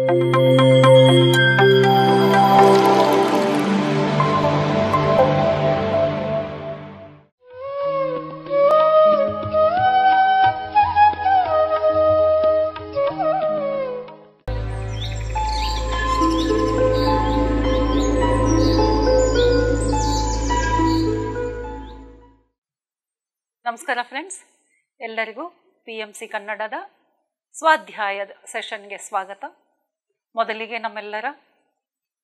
ನಮಸ್ಕಾರ ಫ್ರೆಂಡ್ಸ್, ಎಲ್ಲರಿಗೂ PMC ಕನ್ನಡದ ಸ್ವಾಧ್ಯಾಯದ ಸೆಷನ್ಗೆ ಸ್ವಾಗತ. ಮೊದಲಿಗೆ ನಮ್ಮೆಲ್ಲರ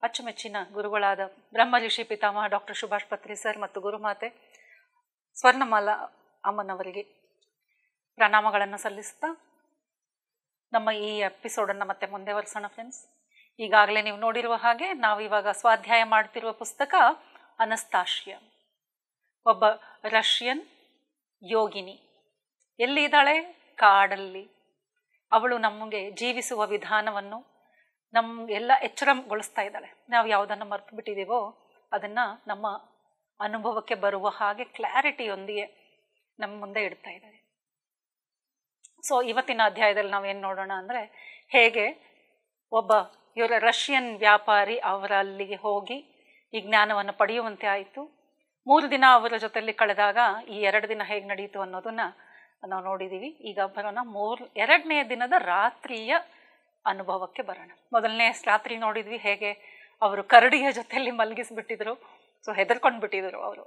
ಅಚ್ಚುಮೆಚ್ಚಿನ ಗುರುಗಳಾದ ಬ್ರಹ್ಮಋಷಿ ಪಿತಾಮಹ ಡಾಕ್ಟರ್ ಸುಭಾಷ್ ಪತ್ರಿ ಸರ್ ಮತ್ತು ಗುರುಮಾತೆ ಸ್ವರ್ಣಮಾಲಾ ಅಮ್ಮನವರಿಗೆ ಪ್ರಣಾಮಗಳನ್ನು ಸಲ್ಲಿಸ್ತಾ ನಮ್ಮ ಈ ಎಪಿಸೋಡನ್ನು ಮತ್ತೆ ಮುಂದುವರಿಸೋಣ ಫ್ರೆಂಡ್ಸ್. ಈಗಾಗಲೇ ನೀವು ನೋಡಿರುವ ಹಾಗೆ ನಾವು ಇವಾಗ ಸ್ವಾಧ್ಯಾಯ ಮಾಡ್ತಿರುವ ಪುಸ್ತಕ ಅನಸ್ತಾಶಿಯಾ, ಒಬ್ಬ ರಷ್ಯನ್ ಯೋಗಿನಿ. ಎಲ್ಲಿದ್ದಾಳೆ? ಕಾಡಲ್ಲಿ. ಅವಳು ನಮಗೆ ಜೀವಿಸುವ ವಿಧಾನವನ್ನು ನಮಗೆಲ್ಲ ಎಚ್ಚರಗೊಳಿಸ್ತಾ ಇದ್ದಾಳೆ. ನಾವು ಯಾವುದನ್ನು ಮರೆತು ಬಿಟ್ಟಿದ್ದೀವೋ ಅದನ್ನು ನಮ್ಮ ಅನುಭವಕ್ಕೆ ಬರುವ ಹಾಗೆ ಕ್ಲಾರಿಟಿಯೊಂದಿಗೆ ನಮ್ಮ ಮುಂದೆ ಇಡ್ತಾ ಇದ್ದಾಳೆ. ಸೊ ಇವತ್ತಿನ ಅಧ್ಯಾಯದಲ್ಲಿ ನಾವೇನು ನೋಡೋಣ ಅಂದರೆ, ಹೇಗೆ ಒಬ್ಬ ಇವರ ರಷ್ಯನ್ ವ್ಯಾಪಾರಿ ಅವರಲ್ಲಿಗೆ ಹೋಗಿ ಈ ಜ್ಞಾನವನ್ನು ಪಡೆಯುವಂತೆ ಆಯಿತು. 3 ದಿನ ಅವರ ಜೊತೆಯಲ್ಲಿ ಕಳೆದಾಗ ಈ 2 ದಿನ ಹೇಗೆ ನಡೀತು ಅನ್ನೋದನ್ನು ನಾವು ನೋಡಿದ್ದೀವಿ. ಈಗ ಬರೋಣ 2ನೇ ದಿನದ ರಾತ್ರಿಯ ಅನುಭವಕ್ಕೆ ಬರೋಣ. ಮೊದಲನೇ ರಾತ್ರಿ ನೋಡಿದ್ವಿ ಹೇಗೆ ಅವರು ಕರಡಿಯ ಜೊತೆಯಲ್ಲಿ ಮಲಗಿಸ್ಬಿಟ್ಟಿದ್ರು. ಸೊ ಹೆದರ್ಕೊಂಡು ಬಿಟ್ಟಿದ್ರು ಅವರು.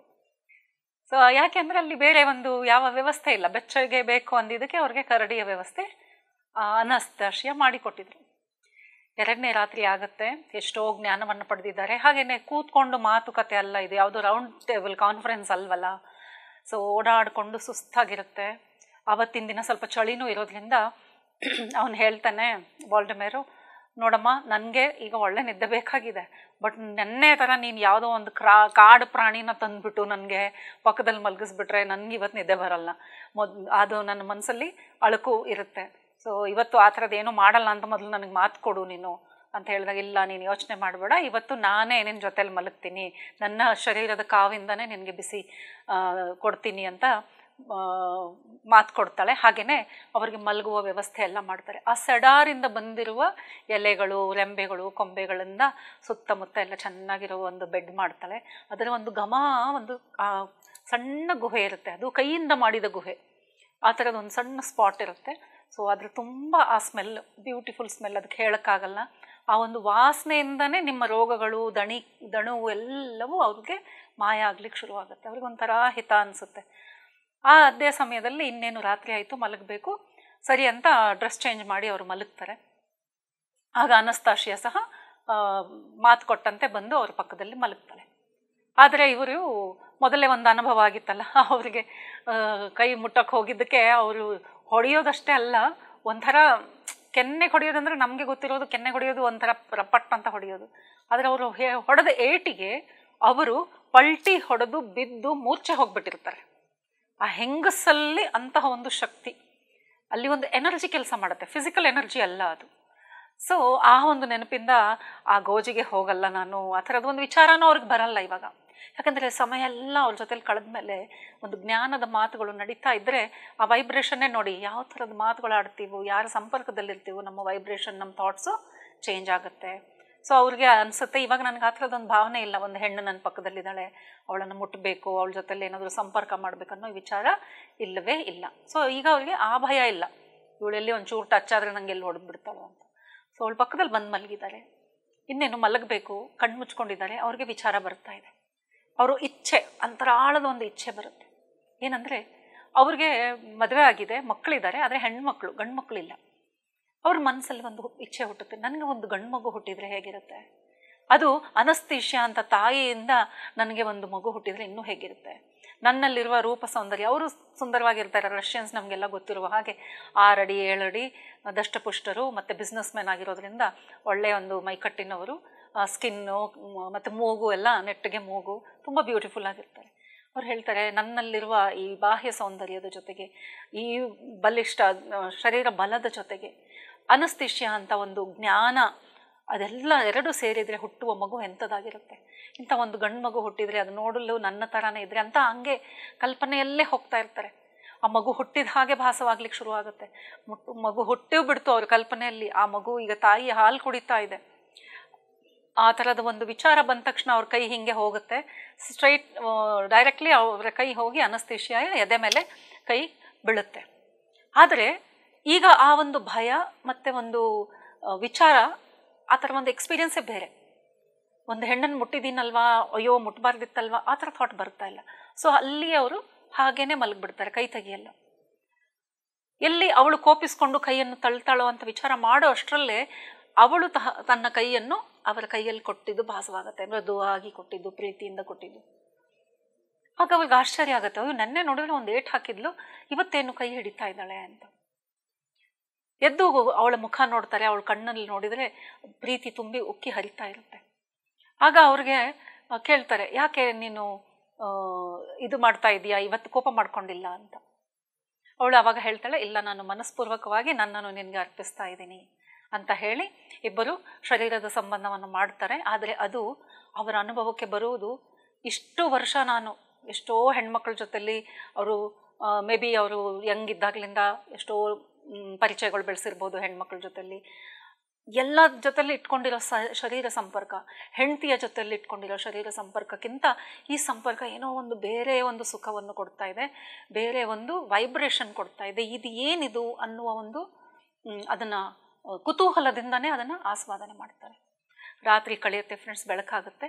ಸೊ ಯಾಕೆಂದರೆ ಅಲ್ಲಿ ಬೇರೆ ಒಂದು ಯಾವ ವ್ಯವಸ್ಥೆ ಇಲ್ಲ, ಬೆಚ್ಚಗೆ ಬೇಕು ಅಂದಿದ್ದಕ್ಕೆ ಅವ್ರಿಗೆ ಕರಡಿಯ ವ್ಯವಸ್ಥೆ ಅನಸ್ತಾಶಿಯಾ ಮಾಡಿಕೊಟ್ಟಿದ್ರು. 2ನೇ ರಾತ್ರಿ ಆಗುತ್ತೆ. ಎಷ್ಟೋ ಜ್ಞಾನವನ್ನು ಪಡೆದಿದ್ದಾರೆ. ಹಾಗೆಯೇ ಕೂತ್ಕೊಂಡು ಮಾತುಕತೆ ಅಲ್ಲ, ಇದು ಯಾವುದೋ ರೌಂಡ್ ಟೇಬಲ್ ಕಾನ್ಫರೆನ್ಸ್ ಅಲ್ವಲ್ಲ. ಸೊ ಓಡಾಡಿಕೊಂಡು ಸುಸ್ತಾಗಿರುತ್ತೆ. ಆವತ್ತಿನ ದಿನ ಸ್ವಲ್ಪ ಚಳಿನೂ ಇರೋದ್ರಿಂದ ಅವನು ಹೇಳ್ತಾನೆ ವಾಲ್ಡೆಮೇರು, ನೋಡಮ್ಮ, ನನಗೆ ಈಗ ಒಳ್ಳೆ ನಿದ್ದೆ ಬೇಕಾಗಿದೆ, ಬಟ್ ನೆನ್ನೆ ಥರ ನೀನು ಯಾವುದೋ ಒಂದು ಕಾಡು ಪ್ರಾಣಿನ ತಂದುಬಿಟ್ಟು ನನಗೆ ಪಕ್ಕದಲ್ಲಿ ಮಲಗಿಸ್ಬಿಟ್ರೆ ನನಗೆ ಇವತ್ತು ನಿದ್ದೆ ಬರಲ್ಲ. ಅದು ನನ್ನ ಮನಸ್ಸಲ್ಲಿ ಅಳುಕು ಇರುತ್ತೆ. ಸೊ ಇವತ್ತು ಆ ಥರದ್ದು ಏನೂ ಮಾಡಲ್ಲ ಅಂತ ಮೊದಲು ನನಗೆ ಮಾತು ಕೊಡು ನೀನು ಅಂತ ಹೇಳಿದಾಗ, ಇಲ್ಲ ನೀನು ಯೋಚನೆ ಮಾಡಬೇಡ, ಇವತ್ತು ನಾನೇ ನಿನ್ನ ಜೊತೆಲಿ ಮಲಗ್ತೀನಿ, ನನ್ನ ಶರೀರದ ಕಾವಿಂದನೇ ನಿನಗೆ ಬಿಸಿ ಕೊಡ್ತೀನಿ ಅಂತ ಮಾತು ಕೊಡ್ತಾಳೆ. ಹಾಗೆಯೇ ಅವರಿಗೆ ಮಲಗುವ ವ್ಯವಸ್ಥೆ ಎಲ್ಲ ಮಾಡ್ತಾರೆ. ಆ ಸೆಡಾರಿಂದ ಬಂದಿರುವ ಎಲೆಗಳು, ರೆಂಬೆಗಳು, ಕೊಂಬೆಗಳಿಂದ ಸುತ್ತಮುತ್ತ ಎಲ್ಲ ಚೆನ್ನಾಗಿರೋ ಒಂದು ಬೆಡ್ ಮಾಡ್ತಾಳೆ. ಅದರ ಒಂದು ಒಂದು ಸಣ್ಣ ಗುಹೆ ಇರುತ್ತೆ, ಅದು ಕೈಯಿಂದ ಮಾಡಿದ ಗುಹೆ. ಆ ಥರದ್ದು ಒಂದು ಸಣ್ಣ ಸ್ಪಾಟ್ ಇರುತ್ತೆ. ಸೊ ಅದ್ರ ತುಂಬ ಆ ಸ್ಮೆಲ್, ಬ್ಯೂಟಿಫುಲ್ ಸ್ಮೆಲ್, ಅದಕ್ಕೆ ಹೇಳೋಕ್ಕಾಗಲ್ಲ. ಆ ಒಂದು ವಾಸನೆಯಿಂದನೇ ನಿಮ್ಮ ರೋಗಗಳು, ದಣುವು ಎಲ್ಲವೂ ಅವ್ರಿಗೆ ಮಾಯ ಆಗ್ಲಿಕ್ಕೆ ಶುರುವಾಗುತ್ತೆ. ಅವ್ರಿಗೆ ಒಂಥರ ಹಿತ ಅನಿಸುತ್ತೆ. ಅದೇ ಸಮಯದಲ್ಲಿ ಇನ್ನೇನು ರಾತ್ರಿ ಆಯಿತು, ಮಲಗಬೇಕು ಸರಿ ಅಂತ ಡ್ರೆಸ್ ಚೇಂಜ್ ಮಾಡಿ ಅವರು ಮಲಗ್ತಾರೆ. ಆಗ ಅನಸ್ತಾಶಿಯಾ ಸಹ ಮಾತು ಕೊಟ್ಟಂತೆ ಬಂದು ಅವ್ರ ಪಕ್ಕದಲ್ಲಿ ಮಲಗ್ತಾಳೆ. ಆದರೆ ಇವರು ಮೊದಲೇ ಒಂದು ಅನುಭವ ಆಗಿತ್ತಲ್ಲ, ಅವರಿಗೆ ಕೈ ಮುಟ್ಟಕ್ಕೆ ಹೋಗಿದ್ದಕ್ಕೆ ಅವರು ಹೊಡೆಯೋದಷ್ಟೇ ಅಲ್ಲ, ಒಂಥರ ಕೆನ್ನೆ ಹೊಡೆಯೋದಂದ್ರೆ ನಮಗೆ ಗೊತ್ತಿರೋದು ಕೆನ್ನೆ ಹೊಡೆಯೋದು ಒಂಥರ ರಪಟ್ ಅಂತ ಹೊಡೆಯೋದು. ಆದರೆ ಅವರು ಹೊಡೆದ ಏಟಿಗೆ ಅವರು ಪಲ್ಟಿ ಹೊಡೆದು ಬಿದ್ದು ಮೂರ್ಛೆ ಹೋಗ್ಬಿಟ್ಟಿರ್ತಾರೆ. ಆ ಹೆಂಗಸಲ್ಲಿ ಅಂತಹ ಒಂದು ಶಕ್ತಿ, ಅಲ್ಲಿ ಒಂದು ಎನರ್ಜಿ ಕೆಲಸ ಮಾಡುತ್ತೆ, ಫಿಸಿಕಲ್ ಎನರ್ಜಿ ಅಲ್ಲ ಅದು. ಸೊ ಆ ಒಂದು ನೆನಪಿಂದ ಆ ಗೋಜಿಗೆ ಹೋಗಲ್ಲ ನಾನು, ಆ ಥರದ್ದು ಒಂದು ವಿಚಾರನೂ ಅವ್ರಿಗೆ ಬರಲ್ಲ ಇವಾಗ. ಯಾಕಂದರೆ ಸಮಯ ಎಲ್ಲ ಅವ್ರ ಜೊತೆಲಿ ಕಳೆದ್ಮೇಲೆ ಒಂದು ಜ್ಞಾನದ ಮಾತುಗಳು ನಡೀತಾ ಇದ್ದರೆ ಆ ವೈಬ್ರೇಷನ್ನೇ ನೋಡಿ, ಯಾವ ಥರದ ಮಾತುಗಳು ಆಡ್ತೀವೋ, ಯಾರ ಸಂಪರ್ಕದಲ್ಲಿರ್ತೀವೋ, ನಮ್ಮ ವೈಬ್ರೇಷನ್, ನಮ್ಮ ಥಾಟ್ಸು ಚೇಂಜ್ ಆಗುತ್ತೆ. ಸೊ ಅವ್ರಿಗೆ ಅನಿಸುತ್ತೆ, ಇವಾಗ ನನಗೆ ಆ ಥರದೊಂದು ಭಾವನೆ ಇಲ್ಲ, ಒಂದು ಹೆಣ್ಣು ನನ್ನ ಪಕ್ಕದಲ್ಲಿದ್ದಾಳೆ, ಅವಳನ್ನು ಮುಟ್ಟಬೇಕು, ಅವಳ ಜೊತೆಲಿ ಏನಾದರೂ ಸಂಪರ್ಕ ಮಾಡಬೇಕನ್ನೋ ವಿಚಾರ ಇಲ್ಲವೇ ಇಲ್ಲ. ಸೊ ಈಗ ಅವ್ರಿಗೆ ಆ ಭಯ ಇಲ್ಲ, ಇವಳೆಲ್ಲಿ ಒಂಚೂರು ಟಚ್ ಆದರೆ ನನಗೆ ಎಲ್ಲಿ ಹೊಡೆದ್ಬಿಡ್ತಾಳೋ ಅಂತ. ಸೊ ಅವಳ ಪಕ್ಕದಲ್ಲಿ ಬಂದು ಮಲಗಿದ್ದಾರೆ. ಇನ್ನೇನು ಮಲಗಬೇಕು, ಕಣ್ಣು ಮುಚ್ಕೊಂಡಿದ್ದಾರೆ. ಅವ್ರಿಗೆ ವಿಚಾರ ಬರ್ತಾ ಇದೆ. ಅವರು ಇಚ್ಛೆ, ಅಂತರಾಳದ ಒಂದು ಇಚ್ಛೆ ಬರುತ್ತೆ. ಏನಂದರೆ ಅವ್ರಿಗೆ ಮದುವೆ ಆಗಿದೆ, ಮಕ್ಕಳಿದ್ದಾರೆ, ಆದರೆ ಹೆಣ್ಮಕ್ಳು, ಗಂಡು ಮಕ್ಕಳಿಲ್ಲ. ಅವ್ರ ಮನಸ್ಸಲ್ಲಿ ಒಂದು ಇಚ್ಛೆ ಹುಟ್ಟುತ್ತೆ, ನನಗೆ ಒಂದು ಗಂಡು ಮಗು ಹುಟ್ಟಿದರೆ ಹೇಗಿರುತ್ತೆ, ಅದು ಅನಸ್ತೀಶಿಯಾ ಅಂತ ತಾಯಿಯಿಂದ ನನಗೆ ಒಂದು ಮಗು ಹುಟ್ಟಿದರೆ ಇನ್ನೂ ಹೇಗಿರುತ್ತೆ, ನನ್ನಲ್ಲಿರುವ ರೂಪ ಸೌಂದರ್ಯ, ಅವರು ಸುಂದರವಾಗಿರ್ತಾರೆ. ರಷ್ಯನ್ಸ್ ನಮಗೆಲ್ಲ ಗೊತ್ತಿರುವ ಹಾಗೆ 6 ಅಡಿ 7 ಅಡಿ ದಷ್ಟಪುಷ್ಟರು ಮತ್ತು ಬಿಸ್ನೆಸ್ ಮ್ಯಾನ್ ಆಗಿರೋದ್ರಿಂದ ಒಳ್ಳೆಯ ಒಂದು ಮೈಕಟ್ಟಿನವರು, ಸ್ಕಿನ್ನು ಮತ್ತು ಮೂಗು ಎಲ್ಲ ನೆಟ್ಟಗೆ ಮೂಗು, ತುಂಬ ಬ್ಯೂಟಿಫುಲ್ ಆಗಿರ್ತಾರೆ. ಅವ್ರು ಹೇಳ್ತಾರೆ, ನನ್ನಲ್ಲಿರುವ ಈ ಬಾಹ್ಯ ಸೌಂದರ್ಯದ ಜೊತೆಗೆ ಈ ಬಲಿಷ್ಠ ಶರೀರ ಬಲದ ಜೊತೆಗೆ ಅನಸ್ತೀಶಿಯಾ ಅಂತ ಒಂದು ಜ್ಞಾನ, ಅದೆಲ್ಲ ಎರಡು ಸೇರಿದರೆ ಹುಟ್ಟುವ ಮಗು ಎಂಥದ್ದಾಗಿರುತ್ತೆ, ಇಂಥ ಒಂದು ಗಂಡು ಮಗು ಹುಟ್ಟಿದರೆ ಅದು ನೋಡಲು ನನ್ನ ಥರನೇ ಇದ್ದರೆ ಅಂತ ಹಂಗೆ ಕಲ್ಪನೆಯಲ್ಲೇ ಹೋಗ್ತಾ ಇರ್ತಾರೆ. ಆ ಮಗು ಹುಟ್ಟಿದ ಹಾಗೆ ಭಾಸವಾಗ್ಲಿಕ್ಕೆ ಶುರುವಾಗುತ್ತೆ. ಮಗು ಹುಟ್ಟಿ ಬಿಡ್ತು ಅವ್ರ ಕಲ್ಪನೆಯಲ್ಲಿ, ಆ ಮಗು ಈಗ ತಾಯಿಯ ಹಾಲು ಕುಡಿತಾ ಇದೆ. ಆ ಥರದ ಒಂದು ವಿಚಾರ ಬಂದ ತಕ್ಷಣ ಅವ್ರ ಕೈ ಹಿಂಗೆ ಹೋಗುತ್ತೆ, ಸ್ಟ್ರೈಟ್ ಡೈರೆಕ್ಟ್ಲಿ ಅವರ ಕೈ ಹೋಗಿ ಅನಸ್ತೇಶಿಯಾಯ ಎದೆ ಮೇಲೆ ಕೈ ಬೀಳುತ್ತೆ. ಆದರೆ ಈಗ ಆ ಒಂದು ಭಯ ಮತ್ತು ಒಂದು ವಿಚಾರ, ಆ ಥರ ಒಂದು ಎಕ್ಸ್ಪೀರಿಯನ್ಸೇ ಬೇರೆ. ಒಂದು ಹೆಣ್ಣನ್ನು ಮುಟ್ಟಿದ್ದೀನಲ್ವಾ, ಅಯ್ಯೋ ಮುಟ್ಟಬಾರ್ದಿತ್ತಲ್ವಾ, ಆ ಥರ ಥಾಟ್ ಬರ್ತಾ ಇಲ್ಲ. ಸೊ ಅಲ್ಲಿ ಅವರು ಹಾಗೇನೆ ಮಲಗಿಬಿಡ್ತಾರೆ, ಕೈ ತೆಗಿಯಲ್ಲ. ಎಲ್ಲಿ ಅವಳು ಕೋಪಿಸ್ಕೊಂಡು ಕೈಯನ್ನು ತಳ್ತಾಳೋ ಅಂತ ವಿಚಾರ ಮಾಡೋ ಅಷ್ಟರಲ್ಲೇ ಅವಳು ತನ್ನ ಕೈಯನ್ನು ಅವರ ಕೈಯಲ್ಲಿ ಕೊಟ್ಟಿದ್ದು ಭಾಸವಾಗುತ್ತೆ, ಮೃದುವಾಗಿ ಕೊಟ್ಟಿದ್ದು, ಪ್ರೀತಿಯಿಂದ ಕೊಟ್ಟಿದ್ದು. ಆಗ ಅವಳಿಗೆ ಆಶ್ಚರ್ಯ ಆಗುತ್ತೆ, ಅಯ್ಯೋ ನೆನ್ನೆ ನೋಡಿದ್ರೆ ಒಂದು ಏಟ್ ಹಾಕಿದ್ಲು, ಇವತ್ತೇನು ಕೈ ಹಿಡಿತಾ ಇದ್ದಾಳೆ ಅಂತ. ಎದ್ದು ಅವಳ ಮುಖ ನೋಡ್ತಾರೆ, ಅವಳ ಕಣ್ಣಲ್ಲಿ ನೋಡಿದರೆ ಪ್ರೀತಿ ತುಂಬಿ ಉಕ್ಕಿ ಹರಿತಾ ಇರುತ್ತೆ. ಆಗ ಅವ್ರಿಗೆ ಕೇಳ್ತಾರೆ, ಯಾಕೆ ನೀನು ಇದು ಮಾಡ್ತಾ ಇದೀಯಾ, ಇವತ್ತು ಕೋಪ ಮಾಡ್ಕೊಂಡಿಲ್ಲ ಅಂತ. ಅವಳು ಆವಾಗ ಹೇಳ್ತಾಳೆ, ಇಲ್ಲ ನಾನು ಮನಸ್ಪೂರ್ವಕವಾಗಿ ನನ್ನನ್ನು ನಿನಗೆ ಅರ್ಪಿಸ್ತಾ ಇದ್ದೀನಿ ಅಂತ ಹೇಳಿ ಇಬ್ಬರು ಶರೀರದ ಸಂಬಂಧವನ್ನು ಮಾಡ್ತಾರೆ. ಆದರೆ ಅದು ಅವರ ಅನುಭವಕ್ಕೆ ಬರುವುದು ಇಷ್ಟು ವರ್ಷ ನಾನು ಎಷ್ಟೋ ಹೆಣ್ಮಕ್ಳ ಜೊತೆಲಿ ಅವರು ಮೇ ಬಿ ಅವರು ಯಂಗ್ ಇದ್ದಾಗಲಿಂದ ಎಷ್ಟೋ ಪರಿಚಯಗಳು ಬೆಳೆಸಿರ್ಬೋದು ಹೆಣ್ಮಕ್ಳ ಜೊತೆಲಿ, ಎಲ್ಲ ಜೊತೆಲಿ ಇಟ್ಕೊಂಡಿರೋ ಶರೀರ ಸಂಪರ್ಕ, ಹೆಂಡತಿಯ ಜೊತೆಲಿ ಇಟ್ಕೊಂಡಿರೋ ಶರೀರ ಸಂಪರ್ಕಕ್ಕಿಂತ ಈ ಸಂಪರ್ಕ ಏನೋ ಒಂದು ಬೇರೆ ಒಂದು ಸುಖವನ್ನು ಕೊಡ್ತಾ ಇದೆ, ಬೇರೆ ಒಂದು ವೈಬ್ರೇಷನ್ ಕೊಡ್ತಾ ಇದೆ. ಇದು ಏನಿದು ಅನ್ನುವ ಒಂದು ಅದನ್ನು ಕುತೂಹಲದಿಂದನೇ ಅದನ್ನು ಆಸ್ವಾದನೆ ಮಾಡ್ತಾರೆ. ರಾತ್ರಿ ಕಳೆಯುತ್ತೆ ಫ್ರೆಂಡ್ಸ್, ಬೆಳಕಾಗುತ್ತೆ.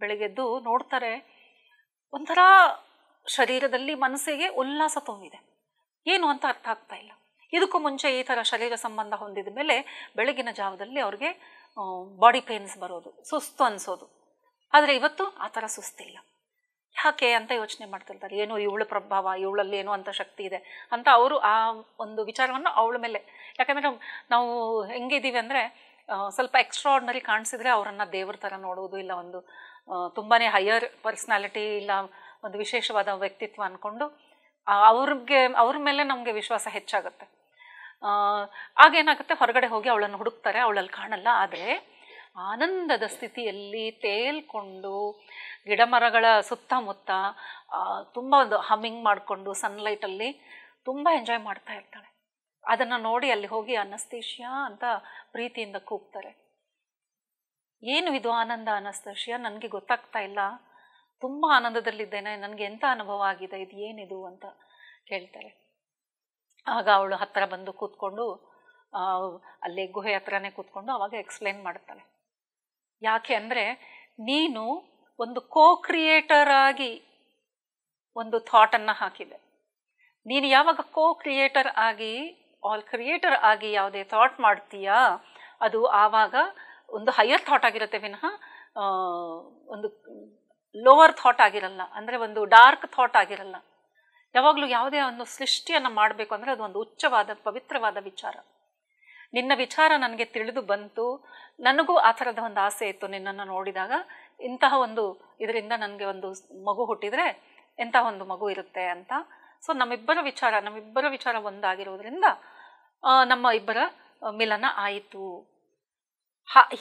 ಬೆಳಗ್ಗೆದ್ದು ನೋಡ್ತಾರೆ, ಒಂಥರ ಶರೀರದಲ್ಲಿ ಮನಸ್ಸಿಗೆ ಉಲ್ಲಾಸ ತುಂಬಿದೆ. ಏನು ಅಂತ ಅರ್ಥ ಆಗ್ತಾ ಇಲ್ಲ. ಇದಕ್ಕೂ ಮುಂಚೆ ಈ ಥರ ಶರೀರ ಸಂಬಂಧ ಹೊಂದಿದ ಮೇಲೆ ಬೆಳಗಿನ ಜಾವದಲ್ಲಿ ಅವ್ರಿಗೆ ಬಾಡಿ ಪೇನ್ಸ್ ಬರೋದು, ಸುಸ್ತು ಅನಿಸೋದು. ಆದರೆ ಇವತ್ತು ಆ ಥರ ಸುಸ್ತಿಲ್ಲ. ಯಾಕೆ ಅಂತ ಯೋಚನೆ ಮಾಡ್ತಿರ್ತಾರೆ. ಏನೋ ಇವಳ ಪ್ರಭಾವ, ಇವಳಲ್ಲಿ ಏನೋ ಅಂತ ಶಕ್ತಿ ಇದೆ ಅಂತ ಅವರು ಆ ಒಂದು ವಿಚಾರವನ್ನು ಅವಳ ಮೇಲೆ, ಯಾಕಂದರೆ ನಾವು ಹೆಂಗಿದ್ದೀವಿ ಅಂದರೆ ಸ್ವಲ್ಪ ಎಕ್ಸ್ಟ್ರಾರ್ಡಿನರಿ ಕಾಣಿಸಿದ್ರೆ ಅವರನ್ನು ದೇವ್ರ ಥರ ನೋಡುವುದು, ಇಲ್ಲ ಒಂದು ತುಂಬಾ ಹೈಯರ್ ಪರ್ಸ್ನಾಲಿಟಿ, ಇಲ್ಲ ಒಂದು ವಿಶೇಷವಾದ ವ್ಯಕ್ತಿತ್ವ ಅಂದ್ಕೊಂಡು ಅವ್ರ ಮೇಲೆ ನಮಗೆ ವಿಶ್ವಾಸ ಹೆಚ್ಚಾಗುತ್ತೆ. ಆಗೇನಾಗುತ್ತೆ, ಹೊರಗಡೆ ಹೋಗಿ ಅವಳನ್ನು ಹುಡುಕ್ತಾರೆ, ಅವಳಲ್ಲಿ ಕಾಣಲ್ಲ. ಆದರೆ ಆನಂದದ ಸ್ಥಿತಿಯಲ್ಲಿ ತೇಲ್ಕೊಂಡು ಗಿಡ ಮರಗಳ ಸುತ್ತಮುತ್ತ ತುಂಬ ಒಂದು ಹಮ್ಮಿಂಗ್ ಮಾಡಿಕೊಂಡು ಸನ್ಲೈಟಲ್ಲಿ ತುಂಬ ಎಂಜಾಯ್ ಮಾಡ್ತಾ ಇರ್ತಾಳೆ. ಅದನ್ನು ನೋಡಿ ಅಲ್ಲಿ ಹೋಗಿ ಅನಸ್ತೇಶಿಯಾ ಅಂತ ಪ್ರೀತಿಯಿಂದ ಕೂಗ್ತಾರೆ. ಏನು ಇದು ಆನಂದ ಅನಸ್ತೇಶಿಯಾ, ನನಗೆ ಗೊತ್ತಾಗ್ತಾ ಇಲ್ಲ, ತುಂಬ ಆನಂದದಲ್ಲಿದ್ದೇನೆ, ನನಗೆ ಎಂಥ ಅನುಭವ ಆಗಿದೆ, ಇದು ಏನಿದು ಅಂತ ಕೇಳ್ತಾರೆ. ಆಗ ಅವಳು ಹತ್ತಿರ ಬಂದು ಕೂತ್ಕೊಂಡು, ಅಲ್ಲೇ ಗುಹೆ ಹತ್ರನೇ ಕೂತ್ಕೊಂಡು ಅವಾಗ ಎಕ್ಸ್ಪ್ಲೇನ್ ಮಾಡ್ತಾಳೆ. ಯಾಕೆ ಅಂದರೆ, ನೀನು ಒಂದು ಕ್ರಿಯೇಟರ್ ಆಗಿ ಒಂದು ಥಾಟನ್ನು ಹಾಕಿದೆ. ನೀನು ಯಾವಾಗ ಕ್ರಿಯೇಟರ್ ಆಗಿ ಕ್ರಿಯೇಟರ್ ಆಗಿ ಯಾವುದೇ ಥಾಟ್ ಮಾಡ್ತೀಯಾ, ಅದು ಆವಾಗ ಒಂದು ಹೈಯರ್ ಥಾಟ್ ಆಗಿರುತ್ತೆ ವಿನಃ ಒಂದು ಲೋವರ್ ಥಾಟ್ ಆಗಿರಲ್ಲ, ಅಂದರೆ ಒಂದು ಡಾರ್ಕ್ ಥಾಟ್ ಆಗಿರಲ್ಲ. ಯಾವಾಗಲೂ ಯಾವುದೇ ಒಂದು ಸೃಷ್ಟಿಯನ್ನು ಮಾಡಬೇಕು ಅಂದರೆ ಅದು ಒಂದು ಉಚ್ಚವಾದ ಪವಿತ್ರವಾದ ವಿಚಾರ. ನಿನ್ನ ವಿಚಾರ ನನಗೆ ತಿಳಿದು ಬಂತು, ನನಗೂ ಆ ಥರದ ಒಂದು ಆಸೆ ಇತ್ತು ನಿನ್ನನ್ನು ನೋಡಿದಾಗ, ಇಂತಹ ಒಂದು ಇದರಿಂದ ನನಗೆ ಒಂದು ಮಗು ಹುಟ್ಟಿದರೆ ಎಂತಹ ಒಂದು ಮಗು ಇರುತ್ತೆ ಅಂತ. ಸೊ ನಮ್ಮಿಬ್ಬರ ವಿಚಾರ ಒಂದಾಗಿರೋದ್ರಿಂದ ನಮ್ಮ ಇಬ್ಬರ ಮಿಲನ ಆಯಿತು.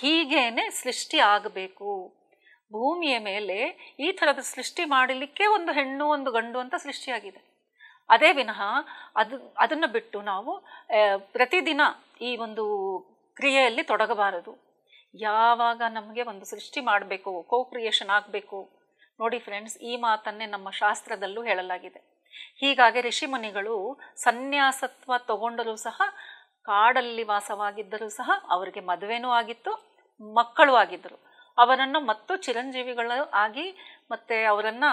ಹೀಗೇನೆ ಸೃಷ್ಟಿ ಆಗಬೇಕು. ಭೂಮಿಯ ಮೇಲೆ ಈ ಥರದ ಸೃಷ್ಟಿ ಮಾಡಲಿಕ್ಕೆ ಒಂದು ಹೆಣ್ಣು ಒಂದು ಗಂಡು ಅಂತ ಸೃಷ್ಟಿಯಾಗಿದೆ. ಅದೇ ವಿನಃ ಅದನ್ನು ಬಿಟ್ಟು ನಾವು ಪ್ರತಿದಿನ ಈ ಒಂದು ಕ್ರಿಯೆಯಲ್ಲಿ ತೊಡಗಬಾರದು. ಯಾವಾಗ ನಮಗೆ ಒಂದು ಸೃಷ್ಟಿ ಮಾಡಬೇಕು, ಕ್ರಿಯೇಷನ್ ಆಗಬೇಕು. ನೋಡಿ ಫ್ರೆಂಡ್ಸ್, ಈ ಮಾತನ್ನೇ ನಮ್ಮ ಶಾಸ್ತ್ರದಲ್ಲೂ ಹೇಳಲಾಗಿದೆ. ಹೀಗಾಗಿ ಋಷಿಮುನಿಗಳು ಸನ್ಯಾಸತ್ವ ತಗೊಂಡರೂ ಸಹ, ಕಾಡಲ್ಲಿ ವಾಸವಾಗಿದ್ದರೂ ಸಹ ಅವರಿಗೆ ಮದುವೆನೂ ಆಗಿತ್ತು, ಮಕ್ಕಳು ಆಗಿದ್ದರು. ಅವರನ್ನು ಮತ್ತು ಚಿರಂಜೀವಿಗಳು ಆಗಿ ಮತ್ತು ಅವರನ್ನು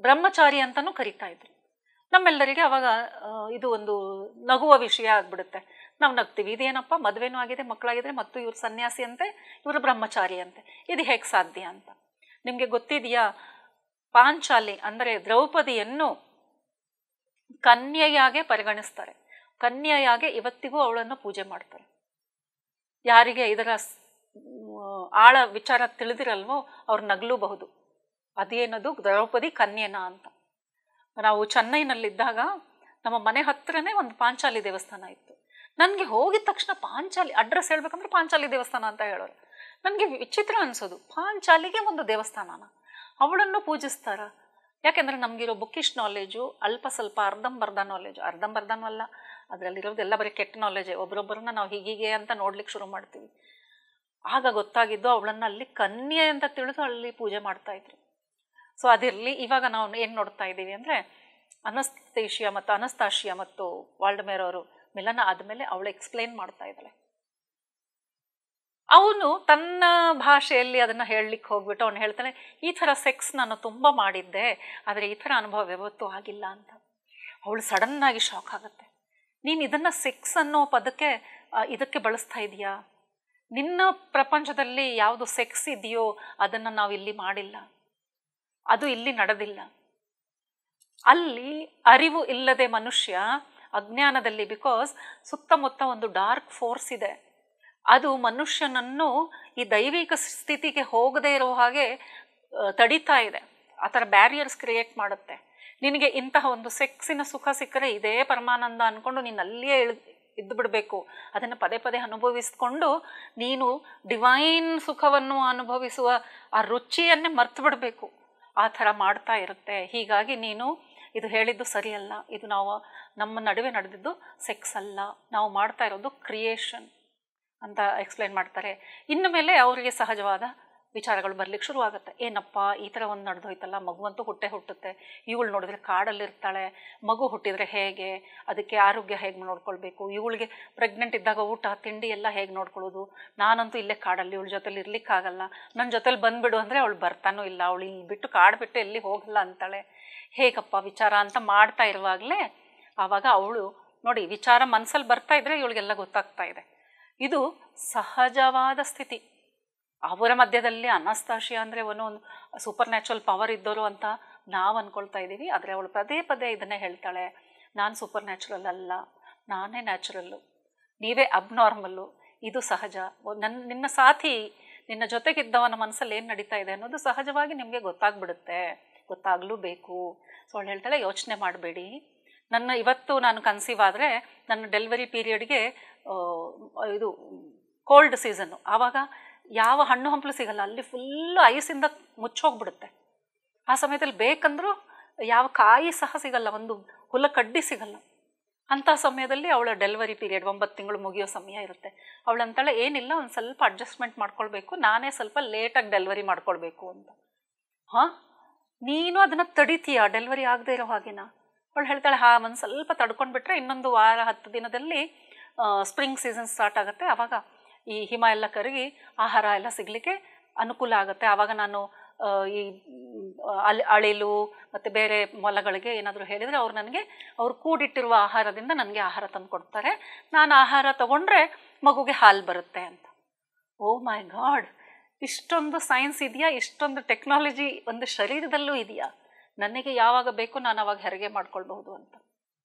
ಬ್ರಹ್ಮಚಾರಿ ಅಂತಲೂ ಕರಿತಾ ಇದ್ರು. ನಮ್ಮೆಲ್ಲರಿಗೆ ಅವಾಗ ಇದು ಒಂದು ನಗುವ ವಿಷಯ ಆಗಿಬಿಡುತ್ತೆ. ನಾವು ನಗ್ತೀವಿ, ಇದೇನಪ್ಪ ಮದುವೆನೂ ಆಗಿದೆ, ಮಕ್ಕಳಾಗಿದ್ರೆ ಮತ್ತು ಇವರು ಸನ್ಯಾಸಿ ಅಂತೆ, ಇವರು ಬ್ರಹ್ಮಚಾರಿ ಅಂತೆ, ಇದು ಹೇಗೆ ಸಾಧ್ಯ ಅಂತ. ನಿಮಗೆ ಗೊತ್ತಿದೆಯಾ, ಪಾಂಚಾಲಿ ಅಂದರೆ ದ್ರೌಪದಿಯನ್ನು ಕನ್ಯೆಯಾಗೆ ಪರಿಗಣಿಸ್ತಾರೆ. ಕನ್ಯೆಯಾಗೆ ಇವತ್ತಿಗೂ ಅವಳನ್ನು ಪೂಜೆ ಮಾಡ್ತಾರೆ. ಯಾರಿಗೆ ಇದರ ಆಳ ವಿಚಾರ ತಿಳಿದಿರಲ್ವೋ ಅವ್ರು ನಗಲೂಬಹುದು. ಅದೇನದು ದ್ರೌಪದಿ ಕನ್ಯೆನಾ ಅಂತ. ನಾವು ಚೆನ್ನೈನಲ್ಲಿದ್ದಾಗ ನಮ್ಮ ಮನೆ ಹತ್ರನೇ ಒಂದು ಪಾಂಚಾಲಿ ದೇವಸ್ಥಾನ ಇತ್ತು. ನನಗೆ ಹೋಗಿದ ತಕ್ಷಣ ಪಾಂಚಾಲಿ ಅಡ್ರೆಸ್ ಹೇಳ್ಬೇಕಂದ್ರೆ ಪಾಂಚಾಲಿ ದೇವಸ್ಥಾನ ಅಂತ ಹೇಳೋರು. ನನಗೆ ವಿಚಿತ್ರ ಅನಿಸೋದು, ಪಾಂಚಾಲಿಗೆ ಒಂದು ದೇವಸ್ಥಾನನ, ಅವಳನ್ನು ಪೂಜಿಸ್ತಾರ. ಯಾಕೆಂದರೆ ನಮಗಿರೋ ಬುಕ್ಕಿಶ್ ನಾಲೆಜು ಅಲ್ಪ ಸ್ವಲ್ಪ ಅರ್ಧಂಬರ್ಧ ನಾಲೆಜು, ಅರ್ಧಂಬರ್ಧನೂ ಅಲ್ಲ, ಅದರಲ್ಲಿರೋದೆಲ್ಲ ಬರೀ ಕೆಟ್ಟ ನಾಲೆಜೇ. ಒಬ್ರೊಬ್ಬರನ್ನ ನಾವು ಹೀಗೀಗೆ ಅಂತ ನೋಡ್ಲಿಕ್ಕೆ ಶುರು ಮಾಡ್ತೀವಿ. ಆಗ ಗೊತ್ತಾಗಿದ್ದು ಅವಳನ್ನು ಅಲ್ಲಿ ಕನ್ಯೆ ಅಂತ ತಿಳಿದು ಅಲ್ಲಿ ಪೂಜೆ ಮಾಡ್ತಾಯಿದ್ರು. ಸೊ ಅದಿರಲಿ. ಇವಾಗ ನಾವು ಏನು ನೋಡ್ತಾ ಇದ್ದೀವಿ ಅಂದರೆ ಅನಸ್ತಾಶಿಯಾ ಮತ್ತು ವಾಲ್ಡಮೇರ್ ಅವರು ಮಿಲನ ಆದಮೇಲೆ ಅವಳು ಎಕ್ಸ್ಪ್ಲೇನ್ ಮಾಡ್ತಾ ಇದ್ದಾಳೆ. ಅವನು ತನ್ನ ಭಾಷೆಯಲ್ಲಿ ಅದನ್ನು ಹೇಳಲಿಕ್ಕೆ ಹೋಗ್ಬಿಟ್ಟು ಅವನು ಹೇಳ್ತಾನೆ, ಈ ಥರ ಸೆಕ್ಸ್ ನಾನು ತುಂಬ ಮಾಡಿದ್ದೆ, ಆದರೆ ಈ ಥರ ಅನುಭವ ಯಾವತ್ತೂ ಆಗಿಲ್ಲ ಅಂತ. ಅವಳು ಸಡನ್ನಾಗಿ ಶಾಕ್ ಆಗುತ್ತೆ. ನೀನು ಇದನ್ನು ಸೆಕ್ಸ್ ಅನ್ನೋ ಪದಕ್ಕೆ ಇದಕ್ಕೆ ಬಳಸ್ತಾ ಇದೆಯಾ? ನಿನ್ನ ಪ್ರಪಂಚದಲ್ಲಿ ಯಾವುದು ಸೆಕ್ಸ್ ಇದೆಯೋ ಅದನ್ನು ನಾವು ಇಲ್ಲಿ ಮಾಡಿಲ್ಲ, ಅದು ಇಲ್ಲಿ ನಡೆದಿಲ್ಲ. ಅಲ್ಲಿ ಅರಿವು ಇಲ್ಲದೆ ಮನುಷ್ಯ ಅಜ್ಞಾನದಲ್ಲಿ, ಬಿಕಾಸ್ ಸುತ್ತಮುತ್ತ ಒಂದು ಡಾರ್ಕ್ ಫೋರ್ಸ್ ಇದೆ, ಅದು ಮನುಷ್ಯನನ್ನು ಈ ದೈವಿಕ ಸ್ಥಿತಿಗೆ ಹೋಗದೇ ಇರೋ ಹಾಗೆ ತಡೀತಾ ಇದೆ. ಆ ಥರ ಬ್ಯಾರಿಯರ್ಸ್ ಕ್ರಿಯೇಟ್ ಮಾಡುತ್ತೆ. ನಿನಗೆ ಇಂತಹ ಒಂದು ಸೆಕ್ಸಿನ ಸುಖ ಸಿಕ್ಕರೆ ಇದೇ ಪರಮಾನಂದ ಅಂದ್ಕೊಂಡು ನೀನು ಅಲ್ಲಿಯೇ ಇದ್ದು ಬಿಡಬೇಕು. ಅದನ್ನು ಪದೇ ಪದೇ ಅನುಭವಿಸ್ಕೊಂಡು ನೀನು ಡಿವೈನ್ ಸುಖವನ್ನು ಅನುಭವಿಸುವ ಆ ರುಚಿಯನ್ನೇ ಮರ್ತು ಬಿಡಬೇಕು. ಆ ಥರ ಮಾಡ್ತಾ ಇರುತ್ತೆ. ಹೀಗಾಗಿ ನೀನು ಇದು ಹೇಳಿದ್ದು ಸರಿಯಲ್ಲ, ಇದು ನಮ್ಮ ನಡುವೆ ನಡೆದಿದ್ದು ಸೆಕ್ಸ್ ಅಲ್ಲ, ನಾವು ಮಾಡ್ತಾ ಇರೋದು ಕ್ರಿಯೇಷನ್ ಅಂತ ಎಕ್ಸ್ಪ್ಲೈನ್ ಮಾಡ್ತಾರೆ. ಇನ್ನು ಮೇಲೆ ಅವರಿಗೆ ಸಹಜವಾದ ವಿಚಾರಗಳು ಬರ್ಲಿಕ್ಕೆ ಶುರುವಾಗುತ್ತೆ. ಏನಪ್ಪ ಈ ಥರ ಒಂದು ನಡೆದೋಯ್ತಲ್ಲ, ಮಗುವಂತೂ ಹುಟ್ಟುತ್ತೆ, ಇವಳು ನೋಡಿದ್ರೆ ಕಾಡಲ್ಲಿರ್ತಾಳೆ, ಮಗು ಹುಟ್ಟಿದರೆ ಹೇಗೆ, ಅದಕ್ಕೆ ಆರೋಗ್ಯ ಹೇಗೆ ನೋಡ್ಕೊಳ್ಬೇಕು, ಇವಳಿಗೆ ಪ್ರೆಗ್ನೆಂಟ್ ಇದ್ದಾಗ ಊಟ ತಿಂಡಿ ಎಲ್ಲ ಹೇಗೆ ನೋಡ್ಕೊಳ್ಳೋದು, ನಾನಂತೂ ಇಲ್ಲೇ ಕಾಡಲ್ಲಿ ಇವಳ ಜೊತೆಲಿ ಇರ್ಲಿಕ್ಕಾಗಲ್ಲ, ನನ್ನ ಜೊತೆಲಿ ಬಂದುಬಿಡು ಅಂದರೆ ಅವಳು ಬರ್ತಾನೂ ಇಲ್ಲ, ಅವಳು ಇಲ್ಲಿ ಬಿಟ್ಟು ಕಾಡು ಬಿಟ್ಟು ಎಲ್ಲಿ ಹೋಗಲ್ಲ ಅಂತಾಳೆ, ಹೇಗಪ್ಪ ವಿಚಾರ ಅಂತ ಮಾಡ್ತಾ ಇರುವಾಗಲೇ ಆವಾಗ ಅವಳು ನೋಡಿ ವಿಚಾರ ಮನಸ್ಸಲ್ಲಿ ಬರ್ತಾ ಇದ್ರೆ ಇವಳಿಗೆಲ್ಲ ಗೊತ್ತಾಗ್ತಾ ಇದೆ. ಇದು ಸಹಜವಾದ ಸ್ಥಿತಿ. ಅವರ ಮಧ್ಯದಲ್ಲಿ ಅನಸ್ತಾಶಿಯಾ ಅಂದರೆ ಒಂದು ಸೂಪರ್ ನ್ಯಾಚುರಲ್ ಪವರ್ ಇದ್ದವರು ಅಂತ ನಾವು ಅಂದ್ಕೊಳ್ತಾ ಇದ್ದೀವಿ. ಆದರೆ ಅವಳು ಪದೇ ಪದೇ ಇದನ್ನೇ ಹೇಳ್ತಾಳೆ, ನಾನು ಸೂಪರ್ ನ್ಯಾಚುರಲ್ ಅಲ್ಲ, ನಾನೇ ನ್ಯಾಚುರಲ್ಲು, ನೀವೇ ಅಬ್ನಾರ್ಮಲ್ಲು, ಇದು ಸಹಜ. ನಿನ್ನ ಸಾಥಿ, ನಿನ್ನ ಜೊತೆಗಿದ್ದವನ ಮನಸ್ಸಲ್ಲಿ ಏನು ನಡೀತಾ ಇದೆ ಅನ್ನೋದು ಸಹಜವಾಗಿ ನಿಮಗೆ ಗೊತ್ತಾಗ್ಬಿಡುತ್ತೆ, ಗೊತ್ತಾಗಲೂ ಬೇಕು. ಸೊ ಅವಳು ಹೇಳ್ತಾಳೆ, ಯೋಚನೆ ಮಾಡಬೇಡಿ, ಇವತ್ತು ನಾನು ಕನ್ಸೀವ್ ಆದರೆ ನನ್ನ ಡೆಲಿವರಿ ಪೀರಿಯಡ್ಗೆ ಇದು ಕೋಲ್ಡ್ ಸೀಸನ್ನು, ಆವಾಗ ಯಾವ ಹಣ್ಣು ಹಂಪಲು ಸಿಗಲ್ಲ, ಅಲ್ಲಿ ಫುಲ್ಲು ಐಸಿಂದ ಮುಚ್ಚೋಗ್ಬಿಡುತ್ತೆ. ಆ ಸಮಯದಲ್ಲಿ ಬೇಕಂದ್ರೂ ಯಾವ ಕಾಯಿ ಸಹ ಸಿಗಲ್ಲ, ಒಂದು ಹುಲ್ಲ ಕಡ್ಡಿ ಸಿಗಲ್ಲ. ಅಂಥ ಸಮಯದಲ್ಲಿ ಅವಳ ಡೆಲಿವರಿ ಪೀರಿಯಡ್ 9 ತಿಂಗಳು ಮುಗಿಯೋ ಸಮಯ ಇರುತ್ತೆ. ಅವಳಂತಾಳೆ, ಏನಿಲ್ಲ, ಒಂದು ಸ್ವಲ್ಪ ಅಡ್ಜಸ್ಟ್ಮೆಂಟ್ ಮಾಡ್ಕೊಳ್ಬೇಕು, ನಾನೇ ಸ್ವಲ್ಪ ಲೇಟಾಗಿ ಡೆಲಿವರಿ ಮಾಡ್ಕೊಳ್ಬೇಕು ಅಂತ. ಹಾಂ, ನೀನು ಅದನ್ನು ತಡಿತೀಯ ಡೆಲಿವರಿ ಆಗದೆ ಇರೋ ಹಾಗೆನ? ಅವಳು ಹೇಳ್ತಾಳೆ, ಒಂದು ಸ್ವಲ್ಪ ತಡ್ಕೊಂಡ್ಬಿಟ್ರೆ ಇನ್ನೊಂದು ವಾರ 10 ದಿನದಲ್ಲಿ ಸ್ಪ್ರಿಂಗ್ ಸೀಸನ್ ಸ್ಟಾರ್ಟ್ ಆಗುತ್ತೆ, ಆವಾಗ ಈ ಹಿಮ ಎಲ್ಲ ಕರಗಿ ಆಹಾರ ಎಲ್ಲ ಸಿಗಲಿಕ್ಕೆ ಅನುಕೂಲ ಆಗುತ್ತೆ. ಆವಾಗ ನಾನು ಈ ಅಳಿಲು ಮತ್ತು ಬೇರೆ ಮೊಲಗಳಿಗೆ ಏನಾದರೂ ಹೇಳಿದರೆ ಅವ್ರು ಕೂಡಿಟ್ಟಿರುವ ಆಹಾರದಿಂದ ನನಗೆ ಆಹಾರ ತಂದು ಕೊಡ್ತಾರೆ, ನಾನು ಆಹಾರ ತಗೊಂಡ್ರೆ ಮಗುಗೆ ಹಾಲು ಬರುತ್ತೆ ಅಂತ. ಓ ಮೈ ಗಾಡ್, ಇಷ್ಟೊಂದು ಸೈನ್ಸ್ ಇದೆಯಾ, ಇಷ್ಟೊಂದು ಟೆಕ್ನಾಲಜಿ ಒಂದು ಶರೀರದಲ್ಲೂ ಇದೆಯಾ, ನನಗೆ ಯಾವಾಗ ಬೇಕು ನಾನು ಅವಾಗ ಹೆರಿಗೆ ಮಾಡ್ಕೊಳ್ಬಹುದು ಅಂತ.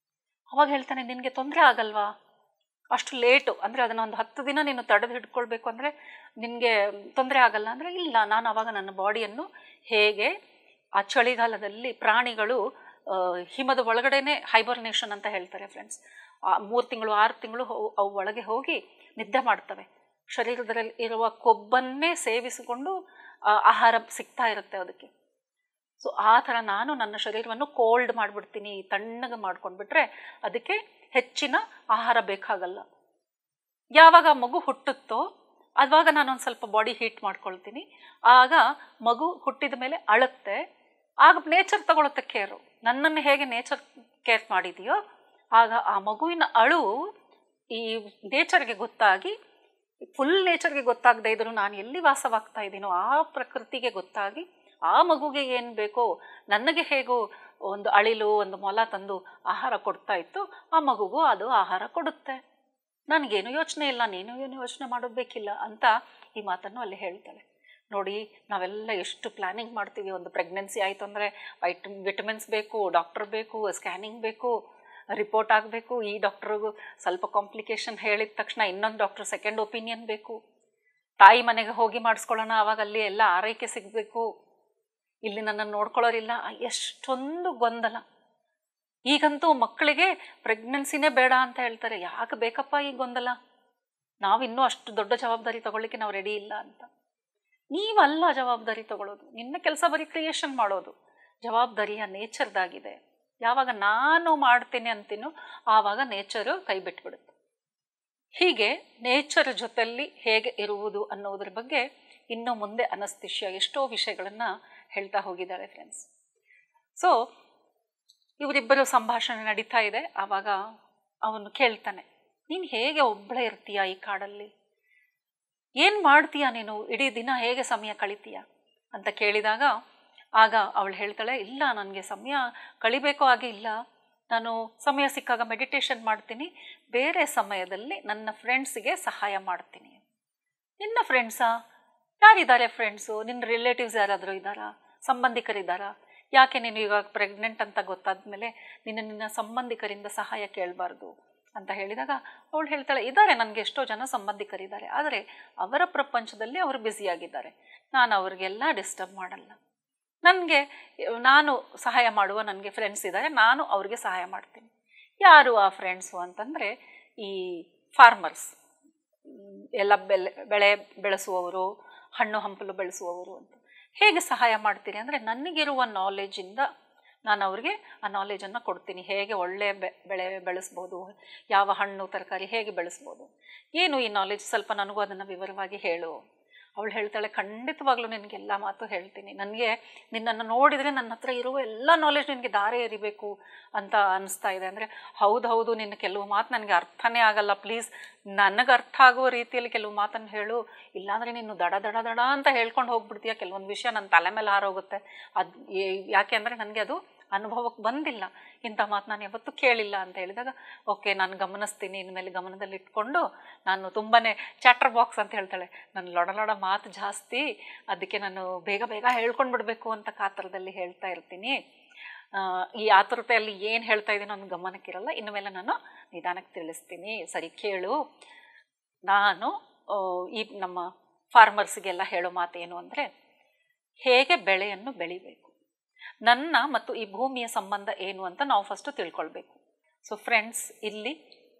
ಅವಾಗ ಹೇಳ್ತಾನೆ, ನಿನಗೆ ತೊಂದರೆ ಆಗಲ್ವಾ ಅಷ್ಟು ಲೇಟು, ಅಂದರೆ ಅದನ್ನು ಒಂದು 10 ದಿನ ನೀನು ತಡೆದು ಹಿಡ್ಕೊಳ್ಬೇಕು ಅಂದರೆ ನಿನಗೆ ತೊಂದರೆ ಆಗಲ್ಲ ಅಂದರೆ, ಇಲ್ಲ, ನಾನು ಆವಾಗ ನನ್ನ ಬಾಡಿಯನ್ನು ಹೇಗೆ ಆ ಚಳಿಗಾಲದಲ್ಲಿ ಪ್ರಾಣಿಗಳು ಹಿಮದ ಒಳಗಡೆನೇ ಹೈಬರ್ನೇಷನ್ ಅಂತ ಹೇಳ್ತಾರೆ ಫ್ರೆಂಡ್ಸ್, 3 ತಿಂಗಳು 6 ತಿಂಗಳು ಅವು ಒಳಗೆ ಹೋಗಿ ನಿದ್ದೆ ಮಾಡ್ತವೆ, ಶರೀರದಲ್ಲಿ ಇರುವ ಕೊಬ್ಬನ್ನೇ ಸೇವಿಸಿಕೊಂಡು ಆಹಾರ ಸಿಗ್ತಾ ಇರುತ್ತೆ ಅದಕ್ಕೆ. ಸೊ ಆ ಥರ ನಾನು ನನ್ನ ಶರೀರವನ್ನು ಕೋಲ್ಡ್ ಮಾಡಿಬಿಡ್ತೀನಿ, ತಣ್ಣಗೆ ಮಾಡ್ಕೊಂಡ್ಬಿಟ್ರೆ ಅದಕ್ಕೆ ಹೆಚ್ಚಿನ ಆಹಾರ ಬೇಕಾಗಲ್ಲ. ಯಾವಾಗ ಮಗು ಹುಟ್ಟುತ್ತೋ ಆವಾಗ ನಾನೊಂದು ಸ್ವಲ್ಪ ಬಾಡಿ ಹೀಟ್ ಮಾಡ್ಕೊಳ್ತೀನಿ, ಆಗ ಮಗು ಹುಟ್ಟಿದ ಮೇಲೆ ಅಳುತ್ತೆ, ಆಗ ನೇಚರ್ ತಗೊಳುತ್ತೆ ಕೇರು. ನನ್ನನ್ನು ಹೇಗೆ ನೇಚರ್ ಕೇರ್ ಮಾಡಿದೆಯೋ ಆಗ ಆ ಮಗುವಿನ ಅಳು ಈ ನೇಚರ್ಗೆ ಗೊತ್ತಾಗಿ, ಫುಲ್ ನೇಚರ್ಗೆ ಗೊತ್ತಾಗದೇ ಇದ್ರೂ ನಾನು ಎಲ್ಲಿ ವಾಸವಾಗ್ತಾ ಇದ್ದೀನೋ ಆ ಪ್ರಕೃತಿಗೆ ಗೊತ್ತಾಗಿ, ಆ ಮಗುಗೆ ಏನು ಬೇಕೋ, ನನಗೆ ಹೇಗೋ ಒಂದು ಅಳಿಲು ಒಂದು ಮೊಲ ತಂದು ಆಹಾರ ಕೊಡ್ತಾ ಇತ್ತು, ಆ ಮಗುಗೂ ಅದು ಆಹಾರ ಕೊಡುತ್ತೆ, ನನಗೇನು ಯೋಚನೆ ಇಲ್ಲ, ನೀನು ಏನು ಯೋಚನೆ ಮಾಡೋದು ಬೇಕಿಲ್ಲ ಅಂತ ಈ ಮಾತನ್ನು ಅಲ್ಲಿ ಹೇಳ್ತಾಳೆ. ನೋಡಿ, ನಾವೆಲ್ಲ ಎಷ್ಟು ಪ್ಲ್ಯಾನಿಂಗ್ ಮಾಡ್ತೀವಿ. ಒಂದು ಪ್ರೆಗ್ನೆನ್ಸಿ ಆಯಿತು ಅಂದರೆ ವಿಟಮಿನ್ಸ್ ಬೇಕು, ಡಾಕ್ಟರ್ ಬೇಕು, ಸ್ಕ್ಯಾನಿಂಗ್ ಬೇಕು, ರಿಪೋರ್ಟ್ ಆಗಬೇಕು, ಈ ಡಾಕ್ಟ್ರಿಗೂ ಸ್ವಲ್ಪ ಕಾಂಪ್ಲಿಕೇಶನ್ ಹೇಳಿದ ತಕ್ಷಣ ಇನ್ನೊಂದು ಡಾಕ್ಟ್ರು ಸೆಕೆಂಡ್ ಒಪಿನಿಯನ್ ಬೇಕು, ತಾಯಿ ಮನೆಗೆ ಹೋಗಿ ಮಾಡಿಸ್ಕೊಳ್ಳೋಣ, ಆವಾಗ ಅಲ್ಲಿ ಎಲ್ಲ ಆರೈಕೆ ಸಿಗಬೇಕು, ಇಲ್ಲಿ ನನ್ನನ್ನು ನೋಡ್ಕೊಳ್ಳೋರಿಲ್ಲ, ಎಷ್ಟೊಂದು ಗೊಂದಲ. ಈಗಂತೂ ಮಕ್ಕಳಿಗೆ ಪ್ರೆಗ್ನೆನ್ಸಿನೇ ಬೇಡ ಅಂತ ಹೇಳ್ತಾರೆ. ಯಾಕೆ ಬೇಕಪ್ಪ ಈ ಗೊಂದಲ? ನಾವಿನ್ನೂ ಅಷ್ಟು ದೊಡ್ಡ ಜವಾಬ್ದಾರಿ ತಗೊಳ್ಳಿಕ್ಕೆ ನಾವು ರೆಡಿ ಇಲ್ಲ ಅಂತ. ನೀವಲ್ಲ ಜವಾಬ್ದಾರಿ ತಗೊಳ್ಳೋದು, ನಿನ್ನ ಕೆಲಸ ಬರೀ ಕ್ರಿಯೇಷನ್ ಮಾಡೋದು. ಜವಾಬ್ದಾರಿಯ ನೇಚರ್ದಾಗಿದೆ. ಯಾವಾಗ ನಾನು ಮಾಡ್ತೀನಿ ಅಂತೀನೋ ಆವಾಗ ನೇಚರು ಕೈ ಬಿಟ್ಬಿಡುತ್ತೆ. ಹೀಗೆ ನೇಚರ್ ಜೊತೆಯಲ್ಲಿ ಹೇಗೆ ಇರುವುದು ಅನ್ನೋದ್ರ ಬಗ್ಗೆ ಇನ್ನು ಮುಂದೆ ಅನಸ್ತಿಷ್ಯ ಎಷ್ಟೋ ವಿಷಯಗಳನ್ನು ಹೇಳ್ತಾ ಹೋಗಿದ್ದಾಳೆ ಫ್ರೆಂಡ್ಸ್. ಸೊ ಇವರಿಬ್ಬರು ಸಂಭಾಷಣೆ ನಡೀತಾ ಇದೆ. ಆವಾಗ ಅವನು ಕೇಳ್ತಾನೆ, ನೀನು ಹೇಗೆ ಒಬ್ಬಳೇ ಇರ್ತೀಯ ಈ ಕಾಡಲ್ಲಿ? ಏನು ಮಾಡ್ತೀಯ ನೀನು? ಇಡೀ ದಿನ ಹೇಗೆ ಸಮಯ ಕಳಿತೀಯ ಅಂತ ಕೇಳಿದಾಗ ಆಗ ಅವಳು ಹೇಳ್ತಾಳೆ, ಇಲ್ಲ ನನಗೆ ಸಮಯ ಕಳಿಬೇಕೋ ಹಾಗೆ ಇಲ್ಲ, ನಾನು ಸಮಯ ಸಿಕ್ಕಾಗ ಮೆಡಿಟೇಷನ್ ಮಾಡ್ತೀನಿ, ಬೇರೆ ಸಮಯದಲ್ಲಿ ನನ್ನ ಫ್ರೆಂಡ್ಸಿಗೆ ಸಹಾಯ ಮಾಡ್ತೀನಿ. ನಿನ್ನ ಫ್ರೆಂಡ್ಸಾ? ಯಾರಿದ್ದಾರೆ ಫ್ರೆಂಡ್ಸು? ನಿನ್ನ ರಿಲೇಟಿವ್ಸ್ ಯಾರಾದರೂ ಇದ್ದಾರಾ? ಸಂಬಂಧಿಕರಿದ್ದಾರಾ? ಯಾಕೆ ನೀನು ಇವಾಗ ಪ್ರೆಗ್ನೆಂಟ್ ಅಂತ ಗೊತ್ತಾದ್ಮೇಲೆ ನಿನ್ನ ಸಂಬಂಧಿಕರಿಂದ ಸಹಾಯ ಕೇಳಬಾರ್ದು ಅಂತ ಹೇಳಿದಾಗ ಅವಳು ಹೇಳ್ತಾಳೆ, ಇದ್ದಾರೆ, ನನಗೆ ಎಷ್ಟೋ ಜನ ಸಂಬಂಧಿಕರಿದ್ದಾರೆ, ಆದರೆ ಅವರ ಪ್ರಪಂಚದಲ್ಲಿ ಅವರು ಬ್ಯುಸಿಯಾಗಿದ್ದಾರೆ, ನಾನು ಅವ್ರಿಗೆಲ್ಲ ಡಿಸ್ಟರ್ಬ್ ಮಾಡಲ್ಲ. ನಾನು ಸಹಾಯ ಮಾಡುವ ನನಗೆ ಫ್ರೆಂಡ್ಸ್ ಇದ್ದಾರೆ, ನಾನು ಅವ್ರಿಗೆ ಸಹಾಯ ಮಾಡ್ತೀನಿ. ಯಾರು ಆ ಫ್ರೆಂಡ್ಸು ಅಂತಂದರೆ ಈ ಫಾರ್ಮರ್ಸ್, ಎಲ್ಲ ಬೆಳೆ ಬೆಳೆಸುವವರು, ಹಣ್ಣು ಹಂಪಲು ಬೆಳೆಸುವವರು ಅಂತ. ಹೇಗೆ ಸಹಾಯ ಮಾಡ್ತೀನಿ ಅಂದರೆ ನನಗಿರುವ ನಾಲೆಜಿಂದ ನಾನು ಅವ್ರಿಗೆ ಆ ನಾಲೆಜನ್ನು ಕೊಡ್ತೀನಿ. ಹೇಗೆ ಒಳ್ಳೆಯ ಬೆಳೆ ಬೆಳೆಸ್ಬೋದು, ಯಾವ ಹಣ್ಣು ತರಕಾರಿ ಹೇಗೆ ಬೆಳೆಸ್ಬೋದು, ಏನು ಈ ನಾಲೆಜ್, ಸ್ವಲ್ಪ ನನಗೂ ಅದನ್ನು ವಿವರವಾಗಿ ಹೇಳು. ಅವಳು ಹೇಳ್ತಾಳೆ, ಖಂಡಿತವಾಗ್ಲೂ ನಿನಗೆಲ್ಲ ಮಾತು ಹೇಳ್ತೀನಿ, ನನಗೆ ನಿನ್ನನ್ನು ನೋಡಿದರೆ ನನ್ನ ಹತ್ರ ಇರುವ ಎಲ್ಲ ನಾಲೆಜ್ ನಿನಗೆ ದಾರಿ ಎರಿಬೇಕು ಅಂತ ಅನಿಸ್ತಾ ಇದೆ. ಅಂದರೆ ಹೌದು, ನಿನ್ನ ಕೆಲವು ಮಾತು ನನಗೆ ಅರ್ಥನೇ ಆಗಲ್ಲ, ಪ್ಲೀಸ್ ನನಗೆ ಅರ್ಥ ಆಗುವ ರೀತಿಯಲ್ಲಿ ಕೆಲವು ಮಾತನ್ನು ಹೇಳು, ಇಲ್ಲಾಂದರೆ ನೀನು ದಡ ದಡ ದಡ ಅಂತ ಹೇಳ್ಕೊಂಡು ಹೋಗ್ಬಿಡ್ತೀಯ, ಕೆಲವೊಂದು ವಿಷಯ ನನ್ನ ತಲೆ ಮೇಲೆ ಹಾರೋಗುತ್ತೆ. ಅದು ಯಾಕೆ ಅಂದರೆ ನನಗೆ ಅದು ಅನುಭವಕ್ಕೆ ಬಂದಿಲ್ಲ, ಇಂಥ ಮಾತು ನಾನು ಯಾವತ್ತೂ ಕೇಳಿಲ್ಲ ಅಂತ ಹೇಳಿದಾಗ, ಓಕೆ ನಾನು ಗಮನಿಸ್ತೀನಿ, ಇನ್ಮೇಲೆ ಗಮನದಲ್ಲಿ ಇಟ್ಕೊಂಡು ನಾನು ತುಂಬಾ ಚಾಟರ್ ಬಾಕ್ಸ್ ಅಂತ ಹೇಳ್ತಾಳೆ, ನಾನು ಲೊಡ ಮಾತು ಜಾಸ್ತಿ, ಅದಕ್ಕೆ ನಾನು ಬೇಗ ಹೇಳ್ಕೊಂಡು ಬಿಡಬೇಕು ಅಂತ ಕಾತರದಲ್ಲಿ ಹೇಳ್ತಾ ಇರ್ತೀನಿ. ಈ ಆತುರತೆಯಲ್ಲಿ ಏನು ಹೇಳ್ತಾ ಇದ್ದೀನೋ ನನ್ನ ಗಮನಕ್ಕಿರಲ್ಲ, ಇನ್ಮೇಲೆ ನಾನು ನಿಧಾನಕ್ಕೆ ತಿಳಿಸ್ತೀನಿ, ಸರಿ ಕೇಳು. ನಾನು ಈ ನಮ್ಮ ಫಾರ್ಮರ್ಸ್ಗೆಲ್ಲ ಹೇಳೋ ಮಾತೇನು ಅಂದರೆ, ಹೇಗೆ ಬೆಳೆಯನ್ನು ಬೆಳಿಬೇಕು, ನನ್ನ ಮತ್ತು ಈ ಭೂಮಿಯ ಸಂಬಂಧ ಏನು ಅಂತ ನಾವು ಫಸ್ಟು ತಿಳ್ಕೊಳ್ಬೇಕು. ಸೊ ಫ್ರೆಂಡ್ಸ್, ಇಲ್ಲಿ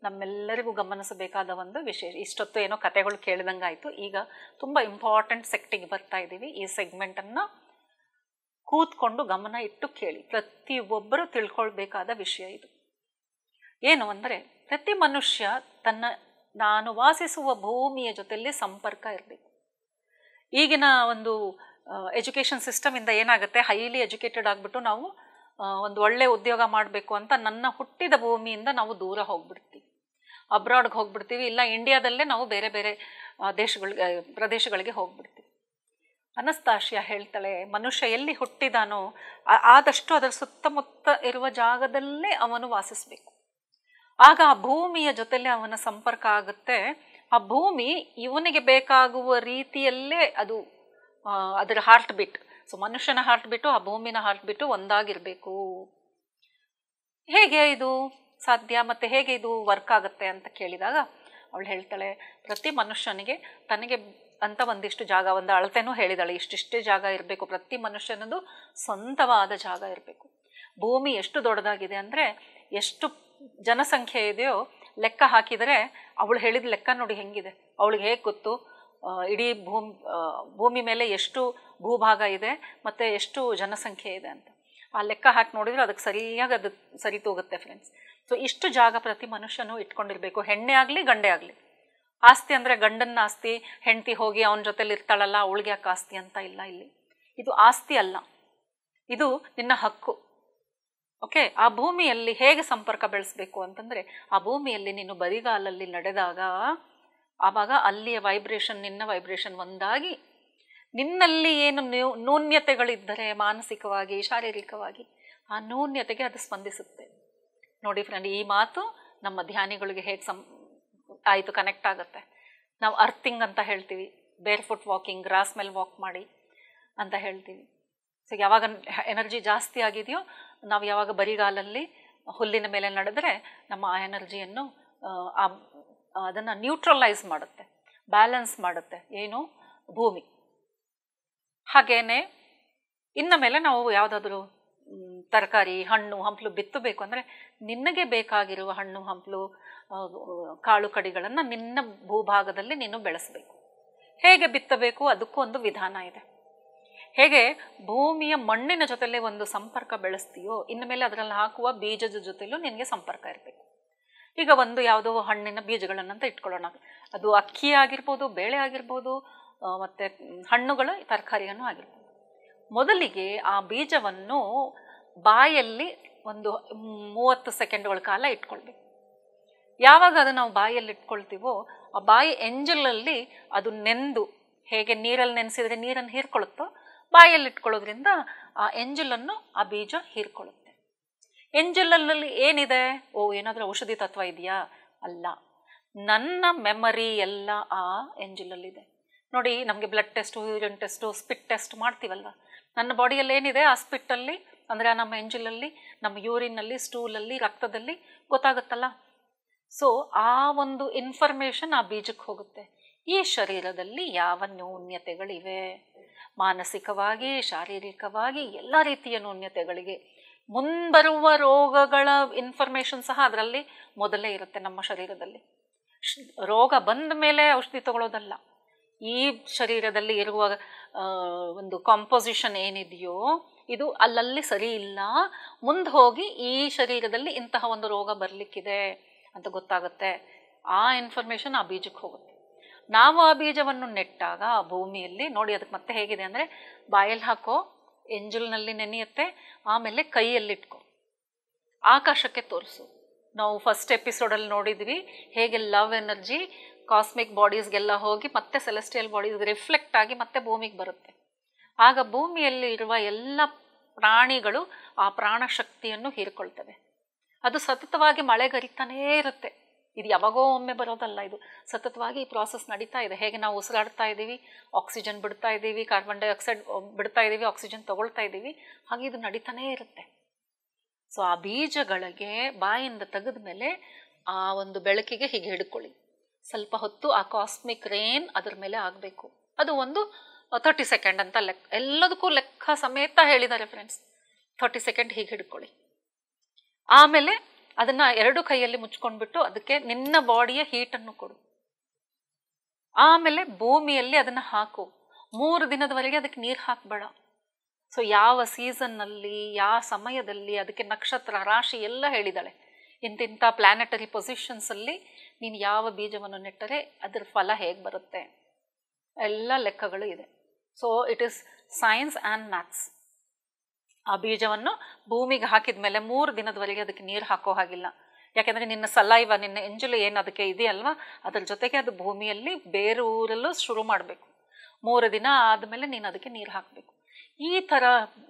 ನಮ್ಮೆಲ್ಲರಿಗೂ ಗಮನಿಸಬೇಕಾದ ಒಂದು ವಿಷಯ, ಇಷ್ಟೊತ್ತು ಏನೋ ಕತೆಗಳು ಕೇಳಿದಂಗೆ ಆಯಿತು, ಈಗ ತುಂಬ ಇಂಪಾರ್ಟೆಂಟ್ ಸೆಕ್ಟಿಗೆ ಬರ್ತಾ ಇದ್ದೀವಿ. ಈ ಸೆಗ್ಮೆಂಟನ್ನು ಕೂತ್ಕೊಂಡು ಗಮನ ಇಟ್ಟು ಕೇಳಿ, ಪ್ರತಿಯೊಬ್ಬರು ತಿಳ್ಕೊಳ್ಬೇಕಾದ ವಿಷಯ ಇದು. ಏನು ಅಂದರೆ, ಪ್ರತಿ ಮನುಷ್ಯ ನಾನು ವಾಸಿಸುವ ಭೂಮಿಯ ಜೊತೆಯಲ್ಲಿ ಸಂಪರ್ಕ ಇರಬೇಕು. ಈಗಿನ ಒಂದು ಎಜುಕೇಷನ್ ಸಿಸ್ಟಮಿಂದ ಏನಾಗುತ್ತೆ, ಹೈಲಿ ಎಜುಕೇಟೆಡ್ ಆಗಿಬಿಟ್ಟು ನಾವು ಒಂದು ಒಳ್ಳೆ ಉದ್ಯೋಗ ಮಾಡಬೇಕು ಅಂತ ನನ್ನ ಹುಟ್ಟಿದ ಭೂಮಿಯಿಂದ ನಾವು ದೂರ ಹೋಗ್ಬಿಡ್ತೀವಿ, ಅಬ್ರಾಡ್ಗೆ ಹೋಗ್ಬಿಡ್ತೀವಿ, ಇಲ್ಲ ಇಂಡಿಯಾದಲ್ಲೇ ನಾವು ಬೇರೆ ಬೇರೆ ಪ್ರದೇಶಗಳಿಗೆ ಹೋಗ್ಬಿಡ್ತೀವಿ. ಅನಸ್ತಾಶಿಯ ಹೇಳ್ತಾಳೆ, ಮನುಷ್ಯ ಎಲ್ಲಿ ಹುಟ್ಟಿದಾನೋ ಆದಷ್ಟು ಅದರ ಸುತ್ತಮುತ್ತ ಇರುವ ಜಾಗದಲ್ಲೇ ಅವನು ವಾಸಿಸಬೇಕು. ಆಗ ಆ ಭೂಮಿಯ ಜೊತೆಲೆ ಅವನ ಸಂಪರ್ಕ ಆಗುತ್ತೆ. ಆ ಭೂಮಿ ಇವನಿಗೆ ಬೇಕಾಗುವ ರೀತಿಯಲ್ಲೇ ಅದರ ಹಾರ್ಟ್ ಬೀಟ್, ಸೊ ಮನುಷ್ಯನ ಹಾರ್ಟ್ ಬೀಟು ಆ ಭೂಮಿನ ಹಾರ್ಟ್ ಬೀಟು ಒಂದಾಗಿರಬೇಕು. ಹೇಗೆ ಇದು ಸಾಧ್ಯ ಮತ್ತು ಹೇಗೆ ಇದು ವರ್ಕ್ ಆಗುತ್ತೆ ಅಂತ ಕೇಳಿದಾಗ ಅವಳು ಹೇಳ್ತಾಳೆ, ಪ್ರತಿ ಮನುಷ್ಯನಿಗೆ ತನಗೆ ಅಂತ ಒಂದಿಷ್ಟು ಜಾಗ, ಒಂದು ಅಳತೆನೂ ಹೇಳಿದಾಳೆ, ಇಷ್ಟಿಷ್ಟೇ ಜಾಗ ಇರಬೇಕು, ಪ್ರತಿ ಮನುಷ್ಯನದು ಸ್ವಂತವಾದ ಜಾಗ ಇರಬೇಕು. ಭೂಮಿ ಎಷ್ಟು ದೊಡ್ಡದಾಗಿದೆ ಅಂದರೆ, ಎಷ್ಟು ಜನಸಂಖ್ಯೆ ಇದೆಯೋ ಲೆಕ್ಕ ಹಾಕಿದರೆ, ಅವಳು ಹೇಳಿದ ಲೆಕ್ಕ ನೋಡಿ ಹೆಂಗಿದೆ, ಅವಳಿಗೆ ಹೇಗೆ ಗೊತ್ತು ಇಡೀ ಭೂಮಿ ಮೇಲೆ ಎಷ್ಟು ಭೂಭಾಗ ಇದೆ ಮತ್ತು ಎಷ್ಟು ಜನಸಂಖ್ಯೆ ಇದೆ ಅಂತ. ಆ ಲೆಕ್ಕ ಹಾಕಿ ನೋಡಿದರೆ ಅದಕ್ಕೆ ಸರಿಯಾಗಿ ಅದು ಸರಿ ತೂಗುತ್ತೆ ಫ್ರೆಂಡ್ಸ್. ಸೊ ಇಷ್ಟು ಜಾಗ ಪ್ರತಿ ಮನುಷ್ಯನೂ ಇಟ್ಕೊಂಡಿರಬೇಕು, ಹೆಣ್ಣೆ ಆಗಲಿ ಗಂಡೆ ಆಗಲಿ. ಆಸ್ತಿ ಅಂದರೆ ಗಂಡನ ಆಸ್ತಿ, ಹೆಂಡತಿ ಹೋಗಿ ಅವನ ಜೊತೆಲಿ ಇರ್ತಾಳಲ್ಲ ಅವಳಿಗೆ ಯಾಕೆ ಆಸ್ತಿ ಅಂತ ಇಲ್ಲ. ಇಲ್ಲಿ ಇದು ಆಸ್ತಿ ಅಲ್ಲ, ಇದು ನಿನ್ನ ಹಕ್ಕು. ಓಕೆ, ಆ ಭೂಮಿಯಲ್ಲಿ ಹೇಗೆ ಸಂಪರ್ಕ ಬೆಳೆಸಬೇಕು ಅಂತಂದರೆ, ಆ ಭೂಮಿಯಲ್ಲಿ ನೀನು ಬರಿಗಾಲಲ್ಲಿ ನಡೆದಾಗ ಆವಾಗ ಅಲ್ಲಿಯ ವೈಬ್ರೇಷನ್, ನಿನ್ನ ವೈಬ್ರೇಷನ್ ಒಂದಾಗಿ, ನಿನ್ನಲ್ಲಿ ಏನು ನ್ಯೂನ್ಯತೆಗಳಿದ್ದರೆ ಮಾನಸಿಕವಾಗಿ ಶಾರೀರಿಕವಾಗಿ, ಆ ನ್ಯೂನ್ಯತೆಗೆ ಅದು ಸ್ಪಂದಿಸುತ್ತೆ. ನೋಡಿ ಫ್ರೆಂಡ್, ಈ ಮಾತು ನಮ್ಮ ಧ್ಯಾನಿಗಳಿಗೆ ಹೇಗೆ ಆಯಿತು ಕನೆಕ್ಟ್ ಆಗುತ್ತೆ. ನಾವು ಅರ್ಥಿಂಗ್ ಅಂತ ಹೇಳ್ತೀವಿ, ಬೇರ್ ಫುಟ್ ವಾಕಿಂಗ್, ಗ್ರಾಸ್ ಮೇಲೆ ವಾಕ್ ಮಾಡಿ ಅಂತ ಹೇಳ್ತೀವಿ. ಸೊ ಯಾವಾಗ ಎನರ್ಜಿ ಜಾಸ್ತಿ ಆಗಿದೆಯೋ, ನಾವು ಯಾವಾಗ ಬರಿಗಾಲಲ್ಲಿ ಹುಲ್ಲಿನ ಮೇಲೆ ನಡೆದರೆ ನಮ್ಮ ಆ ಎನರ್ಜಿಯನ್ನು ಅದನ್ನು ನ್ಯೂಟ್ರಲೈಸ್ ಮಾಡುತ್ತೆ, ಬ್ಯಾಲೆನ್ಸ್ ಮಾಡುತ್ತೆ ಏನು ಭೂಮಿ. ಹಾಗೇನೆ ಇನ್ನು ಮೇಲೆ ನಾವು ಯಾವುದಾದ್ರೂ ತರಕಾರಿ, ಹಣ್ಣು ಹಂಪಲು ಬಿತ್ತಬೇಕು ಅಂದರೆ, ನಿನಗೆ ಬೇಕಾಗಿರುವ ಹಣ್ಣು ಹಂಪಲು ಕಾಳು ಕಡಿಗಳನ್ನು ನಿನ್ನ ಭೂಭಾಗದಲ್ಲಿ ನೀನು ಬೆಳೆಸಬೇಕು. ಹೇಗೆ ಬಿತ್ತಬೇಕು ಅದಕ್ಕೂ ಒಂದು ವಿಧಾನ ಇದೆ. ಹೇಗೆ ಭೂಮಿಯ ಮಣ್ಣಿನ ಜೊತೆಲೇ ಒಂದು ಸಂಪರ್ಕ ಬೆಳೆಸ್ತೀಯೋ, ಇನ್ನು ಮೇಲೆ ಅದರಲ್ಲಿ ಹಾಕುವ ಬೀಜದ ಜೊತೆಲೂ ನಿನಗೆ ಸಂಪರ್ಕ ಇರಬೇಕು. ಈಗ ಒಂದು ಯಾವುದೋ ಹಣ್ಣಿನ ಬೀಜಗಳನ್ನಂತ ಇಟ್ಕೊಳ್ಳೋಣ, ಅದು ಅಕ್ಕಿ ಆಗಿರ್ಬೋದು, ಬೇಳೆ ಆಗಿರ್ಬೋದು, ಮತ್ತು ಹಣ್ಣುಗಳು ತರಕಾರಿಯನ್ನು ಆಗಿರ್ಬೋದು. ಮೊದಲಿಗೆ ಆ ಬೀಜವನ್ನು ಬಾಯಲ್ಲಿ ಒಂದು 30 ಸೆಕೆಂಡ್ಗಳ ಕಾಲ ಇಟ್ಕೊಳ್ಬೇಕು. ಯಾವಾಗ ಅದು ನಾವು ಬಾಯಲ್ಲಿ ಇಟ್ಕೊಳ್ತೀವೋ ಆ ಬಾಯಿ ಎಂಜಲಲ್ಲಿ ಅದು ನೆಂದು, ಹೇಗೆ ನೀರಲ್ಲಿ ನೆನೆಸಿದ್ರೆ ನೀರನ್ನು ಹೀರ್ಕೊಳ್ಳುತ್ತೋ, ಬಾಯಲ್ಲಿ ಇಟ್ಕೊಳ್ಳೋದ್ರಿಂದ ಆ ಎಂಜಲನ್ನು ಆ ಬೀಜ ಹೀರ್ಕೊಳ್ಳುತ್ತೆ. ಎಂಜಲಲ್ಲಿ ಏನಿದೆ? ಏನಾದರೂ ಔಷಧಿ ತತ್ವ ಇದೆಯಾ? ಅಲ್ಲ, ನನ್ನ ಮೆಮರಿ ಎಲ್ಲ ಆ ಎಂಜಲಲ್ಲಿದೆ. ನೋಡಿ, ನಮಗೆ blood test, urine test, spit test ಮಾಡ್ತೀವಲ್ವ, ನನ್ನ ಬಾಡಿಯಲ್ಲಿ ಏನಿದೆ ಆ ಸ್ಪಿಟ್ಟಲ್ಲಿ, ಅಂದರೆ ನಮ್ಮ ಎಂಜಲಲ್ಲಿ, ನಮ್ಮ ಯೂರಿನಲ್ಲಿ, ಸ್ಟೂಲಲ್ಲಿ, ರಕ್ತದಲ್ಲಿ ಗೊತ್ತಾಗುತ್ತಲ್ಲ. ಸೊ ಆ ಒಂದು ಇನ್ಫಾರ್ಮೇಷನ್ ಆ ಬೀಜಕ್ಕೆ ಹೋಗುತ್ತೆ. ಈ ಶರೀರದಲ್ಲಿ ಯಾವ ನ್ಯೂನ್ಯತೆಗಳಿವೆ, ಮಾನಸಿಕವಾಗಿ, ಶಾರೀರಿಕವಾಗಿ, ಎಲ್ಲ ರೀತಿಯ ನ್ಯೂನ್ಯತೆಗಳಿಗೆ ಮುಂಬರುವ ರೋಗಗಳ ಇನ್ಫಾರ್ಮೇಷನ್ ಸಹ ಅದರಲ್ಲಿ ಮೊದಲೇ ಇರುತ್ತೆ. ನಮ್ಮ ಶರೀರದಲ್ಲಿ ರೋಗ ಬಂದ ಮೇಲೆ ಔಷಧಿ ತಗೊಳ್ಳೋದಲ್ಲ, ಈ ಶರೀರದಲ್ಲಿ ಇರುವ ಒಂದು ಕಾಂಪೋಸಿಷನ್ ಏನಿದೆಯೋ ಇದು ಅಲ್ಲಲ್ಲಿ ಸರಿ ಇಲ್ಲ, ಮುಂದೆ ಹೋಗಿ ಈ ಶರೀರದಲ್ಲಿ ಇಂತಹ ಒಂದು ರೋಗ ಬರಲಿಕ್ಕಿದೆ ಅಂತ ಗೊತ್ತಾಗುತ್ತೆ. ಆ ಇನ್ಫಾರ್ಮೇಷನ್ ಆ ಬೀಜಕ್ಕೆ ಹೋಗುತ್ತೆ. ನಾವು ಆ ಬೀಜವನ್ನು ನೆಟ್ಟಾಗ ಆ ಭೂಮಿಯಲ್ಲಿ ನೋಡಿ, ಅದಕ್ಕೆ ಮತ್ತೆ ಹೇಗಿದೆ ಅಂದರೆ, ಬಾಯಲ್ಲಿ ಹಾಕೋ, ಎಂಜಲ್ನಲ್ಲಿ ನೆನೆಯುತ್ತೆ, ಆಮೇಲೆ ಕೈಯಲ್ಲಿಟ್ಕೊ, ಆಕಾಶಕ್ಕೆ ತೋರಿಸು. ನಾವು ಫಸ್ಟ್ ಎಪಿಸೋಡಲ್ಲಿ ನೋಡಿದ್ವಿ ಹೇಗೆ ಲವ್ ಎನರ್ಜಿ ಕಾಸ್ಮಿಕ್ ಬಾಡೀಸ್ಗೆಲ್ಲ ಹೋಗಿ ಮತ್ತೆ ಸೆಲೆಸ್ಟಿಯಲ್ ಬಾಡೀಸ್ಗೆ ರಿಫ್ಲೆಕ್ಟ್ ಆಗಿ ಮತ್ತೆ ಭೂಮಿಗೆ ಬರುತ್ತೆ. ಆಗ ಭೂಮಿಯಲ್ಲಿ ಇರುವ ಎಲ್ಲ ಪ್ರಾಣಿಗಳು ಆ ಪ್ರಾಣಶಕ್ತಿಯನ್ನು ಹೀರ್ಕೊಳ್ತವೆ. ಅದು ಸತತವಾಗಿ ಮಳೆಗರಿತಾನೇ ಇರುತ್ತೆ. ಇದು ಯಾವಾಗೋ ಒಮ್ಮೆ ಬರೋದಲ್ಲ, ಇದು ಸತತವಾಗಿ ಈ ಪ್ರಾಸೆಸ್ ನಡೀತಾ ಇದೆ. ಹೇಗೆ ನಾವು ಉಸಿರಾಡ್ತಾ ಇದ್ದೀವಿ, ಆಕ್ಸಿಜನ್ ಬಿಡ್ತಾ ಇದ್ದೀವಿ, ಕಾರ್ಬನ್ ಡೈಆಕ್ಸೈಡ್ ಬಿಡ್ತಾ ಇದ್ದೀವಿ, ಆಕ್ಸಿಜನ್ ತಗೊಳ್ತಾ ಇದ್ದೀವಿ, ಹಾಗೆ ಇದು ನಡೀತಾನೇ ಇರುತ್ತೆ. ಸೊ ಆ ಬೀಜಗಳಿಗೆ ಬಾಯಿಂದ ತೆಗೆದ ಮೇಲೆ ಆ ಒಂದು ಬೆಳಕಿಗೆ ಹೀಗೆ ಹಿಡ್ಕೊಳ್ಳಿ, ಸ್ವಲ್ಪ ಹೊತ್ತು ಆ ಕಾಸ್ಮಿಕ್ ರೇನ್ ಅದ್ರ ಮೇಲೆ ಆಗಬೇಕು. ಅದು ಒಂದು 30 ಸೆಕೆಂಡ್ ಅಂತ ಲೆಕ್ಕ, ಎಲ್ಲದಕ್ಕೂ ಲೆಕ್ಕ ಸಮೇತ ಹೇಳಿದ್ದಾರೆ ಫ್ರೆಂಡ್ಸ್. 30 ಸೆಕೆಂಡ್ ಹೀಗೆ ಹಿಡ್ಕೊಳ್ಳಿ. ಆಮೇಲೆ ಅದನ್ನು 2 ಕೈಯಲ್ಲಿ ಮುಚ್ಕೊಂಡ್ಬಿಟ್ಟು ಅದಕ್ಕೆ ನಿನ್ನ ಬಾಡಿಯ ಹೀಟನ್ನು ಕೊಡು. ಆಮೇಲೆ ಭೂಮಿಯಲ್ಲಿ ಅದನ್ನು ಹಾಕು. 3 ದಿನದವರೆಗೆ ಅದಕ್ಕೆ ನೀರು ಹಾಕಬೇಡ. ಸೊ ಯಾವ ಸೀಸನ್ನಲ್ಲಿ, ಯಾವ ಸಮಯದಲ್ಲಿ, ಅದಕ್ಕೆ ನಕ್ಷತ್ರ, ರಾಶಿ ಎಲ್ಲ ಹೇಳಿದಾಳೆ. ಇಂತಿಂಥ ಪ್ಲಾನೆಟರಿ ಪೊಸಿಷನ್ಸಲ್ಲಿ ನೀನು ಯಾವ ಬೀಜವನ್ನು ನೆಟ್ಟರೆ ಅದರ ಫಲ ಹೇಗೆ ಬರುತ್ತೆ, ಎಲ್ಲ ಲೆಕ್ಕಗಳು ಇದೆ. So it is science and maths. ಆ ಬೀಜವನ್ನು ಭೂಮಿಗೆ ಹಾಕಿದ ಮೇಲೆ 3 ದಿನದವರೆಗೆ ಅದಕ್ಕೆ ನೀರು ಹಾಕೋ ಹಾಗಿಲ್ಲ. ಯಾಕೆಂದರೆ ನಿನ್ನ ಸಲೈವ, ನಿನ್ನ ಎಂಜಲು ಏನು ಅದಕ್ಕೆ ಇದೆಯಲ್ವ, ಅದರ ಜೊತೆಗೆ ಅದು ಭೂಮಿಯಲ್ಲಿ ಬೇರೆ ಊರಲ್ಲೂ ಶುರು ಮಾಡಬೇಕು. 3 ದಿನ ಆದಮೇಲೆ ನೀನು ಅದಕ್ಕೆ ನೀರು ಹಾಕಬೇಕು. ಈ ಥರ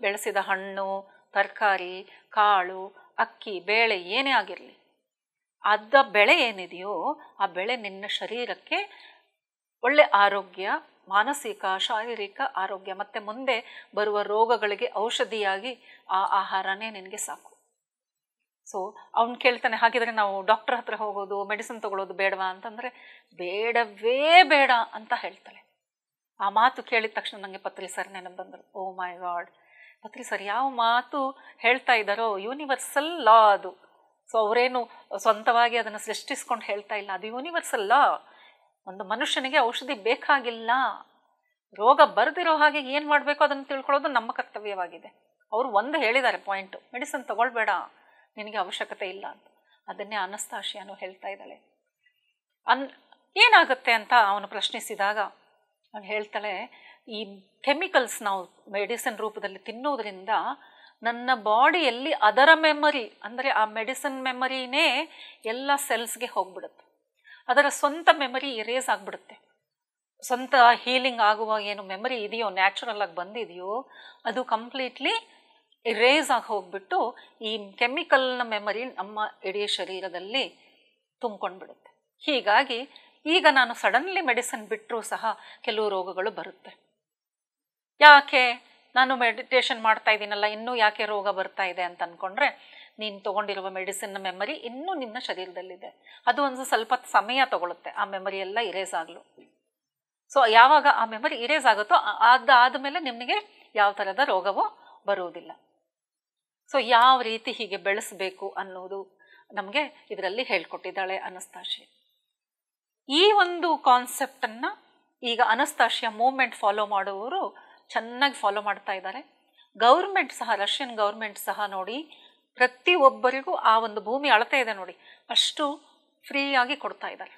ಬೆಳೆಸಿದ ಹಣ್ಣು, ತರಕಾರಿ, ಕಾಳು, ಅಕ್ಕಿ, ಬೇಳೆ ಏನೇ ಆಗಿರಲಿ, ಅದ ಬೆಳೆ ಏನಿದೆಯೋ ಆ ಬೆಳೆ ನಿನ್ನ ಶರೀರಕ್ಕೆ ಒಳ್ಳೆ ಆರೋಗ್ಯ, ಮಾನಸಿಕ, ಶಾರೀರಿಕ ಆರೋಗ್ಯ, ಮತ್ತು ಮುಂದೆ ಬರುವ ರೋಗಗಳಿಗೆ ಔಷಧಿಯಾಗಿ ಆ ಆಹಾರನೇ ನಿನಗೆ ಸಾಕು. ಸೊ ಅವ್ನು ಕೇಳ್ತಾನೆ, ಹಾಗಿದ್ರೆ ನಾವು ಡಾಕ್ಟರ್ ಹತ್ರ ಹೋಗೋದು, ಮೆಡಿಸಿನ್ ತಗೊಳ್ಳೋದು ಬೇಡವಾ ಅಂತಂದರೆ, ಬೇಡವೇ ಬೇಡ ಅಂತ ಹೇಳ್ತಾಳೆ. ಆ ಮಾತು ಕೇಳಿದ ತಕ್ಷಣ ನನಗೆ ಪತ್ರಿ ಸರ್ ನೆನಪು ಬಂದರು. ಓ ಮೈ ಗಾಡ್, ಪತ್ರಿ ಸರ್ ಯಾವ ಮಾತು ಹೇಳ್ತಾ ಇದ್ದಾರೋ, ಯೂನಿವರ್ಸಲ್ ಲಾ ಅದು. ಸೊ ಅವರೇನು ಸ್ವಂತವಾಗಿ ಅದನ್ನು ಸೃಷ್ಟಿಸ್ಕೊಂಡು ಹೇಳ್ತಾ ಇಲ್ಲ, ಅದು ಯೂನಿವರ್ಸಲ್ ಲಾ. ಒಂದು ಮನುಷ್ಯನಿಗೆ ಔಷಧಿ ಬೇಕಾಗಿಲ್ಲ, ರೋಗ ಬರೆದಿರೋ ಹಾಗೆ ಏನು ಮಾಡಬೇಕು ಅದನ್ನು ತಿಳ್ಕೊಳ್ಳೋದು ನಮ್ಮ ಕರ್ತವ್ಯವಾಗಿದೆ. ಅವರು ಒಂದು ಹೇಳಿದ್ದಾರೆ ಪಾಯಿಂಟು, ಮೆಡಿಸಿನ್ ತಗೊಳ್ಬೇಡ, ನಿನಗೆ ಅವಶ್ಯಕತೆ ಇಲ್ಲ ಅಂತ. ಅದನ್ನೇ ಅನಸ್ತಾಶಿಯಾನು ಹೇಳ್ತಾ ಇದ್ದಾಳೆ. ಏನಾಗುತ್ತೆ ಅಂತ ಅವನು ಪ್ರಶ್ನಿಸಿದಾಗ ಅವನು ಹೇಳ್ತಾಳೆ, ಈ ಕೆಮಿಕಲ್ಸ್ ನಾವು ಮೆಡಿಸಿನ್ ರೂಪದಲ್ಲಿ ತಿನ್ನೋದ್ರಿಂದ ನನ್ನ ಬಾಡಿಯಲ್ಲಿ ಅದರ ಮೆಮರಿ, ಅಂದರೆ ಆ ಮೆಡಿಸಿನ್ ಮೆಮರಿನೇ ಎಲ್ಲ ಸೆಲ್ಸ್ಗೆ ಹೋಗ್ಬಿಡುತ್ತೆ. ಅದರ ಸ್ವಂತ ಮೆಮರಿ ಇರೇಸ್ ಆಗಿಬಿಡುತ್ತೆ. ಸ್ವಂತ ಹೀಲಿಂಗ್ ಆಗುವ ಏನು ಮೆಮರಿ ಇದೆಯೋ, ನ್ಯಾಚುರಲ್ ಆಗಿ ಬಂದಿದೆಯೋ, ಅದು ಕಂಪ್ಲೀಟ್ಲಿ ಇರೇಸ್ ಆಗಿ ಹೋಗ್ಬಿಟ್ಟು ಈ ಕೆಮಿಕಲ್ನ ಮೆಮರಿ ನಮ್ಮ ಇಡೀ ಶರೀರದಲ್ಲಿ ತುಂಬ್ಕೊಂಡ್ಬಿಡುತ್ತೆ. ಹೀಗಾಗಿ ಈಗ ನಾನು ಸಡನ್ಲಿ ಮೆಡಿಸಿನ್ ಬಿಟ್ಟರೂ ಸಹ ಕೆಲವು ರೋಗಗಳು ಬರುತ್ತೆ. ಯಾಕೆ ನಾನು ಮೆಡಿಟೇಷನ್ ಮಾಡ್ತಾ ಇದ್ದೀನಲ್ಲ, ಇನ್ನೂ ಯಾಕೆ ರೋಗ ಬರ್ತಾ ಇದೆ ಅಂತ ಅಂದ್ಕೊಂಡ್ರೆ, ನೀನು ತೊಗೊಂಡಿರುವ ಮೆಡಿಸಿನ್ನ ಮೆಮರಿ ಇನ್ನೂ ನಿನ್ನ ಶರೀರದಲ್ಲಿದೆ. ಅದು ಒಂದು ಸ್ವಲ್ಪ ಸಮಯ ತಗೊಳುತ್ತೆ ಆ ಮೆಮರಿ ಎಲ್ಲ ಇರೇಸ್ ಆಗಲು. ಸೊ ಯಾವಾಗ ಆ ಮೆಮರಿ ಇರೇಸ್ ಆಗುತ್ತೋ ಅದಾದಮೇಲೆ ನಿಮಗೆ ಯಾವ ಥರದ ರೋಗವೂ ಬರುವುದಿಲ್ಲ. ಸೊ ಯಾವ ರೀತಿ ಹೀಗೆ ಬೆಳೆಸಬೇಕು ಅನ್ನೋದು ನಮಗೆ ಇದರಲ್ಲಿ ಹೇಳ್ಕೊಟ್ಟಿದ್ದಾಳೆ ಅನಸ್ತಾಶಿಯಾ. ಈ ಒಂದು ಕಾನ್ಸೆಪ್ಟನ್ನು ಈಗ ಅನಸ್ತಾಶಿಯಾ ಮೂವ್ಮೆಂಟ್ ಫಾಲೋ ಮಾಡುವವರು ಚೆನ್ನಾಗಿ ಫಾಲೋ ಮಾಡ್ತಾ ಇದ್ದಾರೆ. ಗೌರ್ಮೆಂಟ್ ಸಹ, ರಷ್ಯನ್ ಗೌರ್ಮೆಂಟ್ ಸಹ ನೋಡಿ ಪ್ರತಿಯೊಬ್ಬರಿಗೂ ಆ ಒಂದು ಭೂಮಿ ಅಳತೆ ಇದೆ ನೋಡಿ, ಅಷ್ಟು ಫ್ರೀಯಾಗಿ ಕೊಡ್ತಾ ಇದ್ದಾರೆ.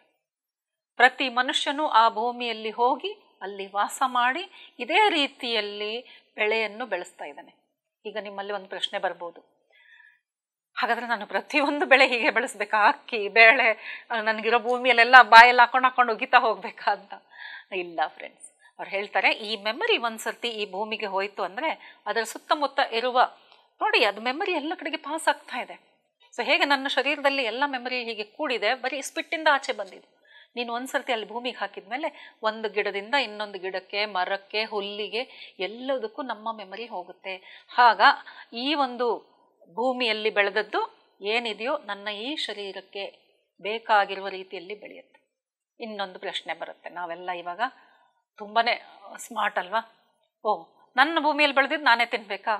ಪ್ರತಿ ಮನುಷ್ಯನು ಆ ಭೂಮಿಯಲ್ಲಿ ಹೋಗಿ ಅಲ್ಲಿ ವಾಸ ಮಾಡಿ ಇದೇ ರೀತಿಯಲ್ಲಿ ಬೆಳೆಯನ್ನು ಬೆಳೆಸ್ತಾ ಇದ್ದಾನೆ. ಈಗ ನಿಮ್ಮಲ್ಲಿ ಒಂದು ಪ್ರಶ್ನೆ ಬರ್ಬೋದು, ಹಾಗಾದರೆ ನಾನು ಪ್ರತಿಯೊಂದು ಬೆಳೆ ಹೀಗೆ ಬೆಳೆಸ್ಬೇಕಾ? ಅಕ್ಕಿ ಬೇಳೆ ನನಗಿರೋ ಭೂಮಿಯಲ್ಲೆಲ್ಲ ಬಾಯಲ್ಲಿ ಹಾಕೊಂಡು ಉಗಿತಾ ಹೋಗ್ಬೇಕಾ ಅಂತ? ಇಲ್ಲ ಫ್ರೆಂಡ್ಸ್, ಅವ್ರು ಹೇಳ್ತಾರೆ ಈ ಮೆಮರಿ ಒಂದ್ಸರ್ತಿ ಈ ಭೂಮಿಗೆ ಹೋಯ್ತು ಅಂದರೆ ಅದರ ಸುತ್ತಮುತ್ತ ಇರುವ ನೋಡಿ ಅದು ಮೆಮರಿ ಎಲ್ಲ ಕಡೆಗೆ ಪಾಸ್ ಆಗ್ತಾ ಇದೆ. ಸೊ ಹೇಗೆ ನನ್ನ ಶರೀರದಲ್ಲಿ ಎಲ್ಲ ಮೆಮರಿ ಹೀಗೆ ಕೂಡಿದೆ, ಬರೀ ಸ್ಪಿಟ್ಟಿಂದ ಆಚೆ ಬಂದಿದೆ. ನೀನು ಒಂದ್ಸರ್ತಿ ಅಲ್ಲಿ ಭೂಮಿಗೆ ಹಾಕಿದ್ಮೇಲೆ ಒಂದು ಗಿಡದಿಂದ ಇನ್ನೊಂದು ಗಿಡಕ್ಕೆ, ಮರಕ್ಕೆ, ಹುಲ್ಲಿಗೆ ಎಲ್ಲದಕ್ಕೂ ನಮ್ಮ ಮೆಮರಿ ಹೋಗುತ್ತೆ. ಆಗ ಈ ಒಂದು ಭೂಮಿಯಲ್ಲಿ ಬೆಳೆದದ್ದು ಏನಿದೆಯೋ ನನ್ನ ಈ ಶರೀರಕ್ಕೆ ಬೇಕಾಗಿರುವ ರೀತಿಯಲ್ಲಿ ಬೆಳೆಯುತ್ತೆ. ಇನ್ನೊಂದು ಪ್ರಶ್ನೆ ಬರುತ್ತೆ, ನಾವೆಲ್ಲ ಇವಾಗ ತುಂಬಾ ಸ್ಮಾರ್ಟ್ ಅಲ್ವಾ? ನನ್ನ ಭೂಮಿಯಲ್ಲಿ ಬೆಳೆದಿದ್ದು ನಾನೇ ತಿನ್ಬೇಕಾ?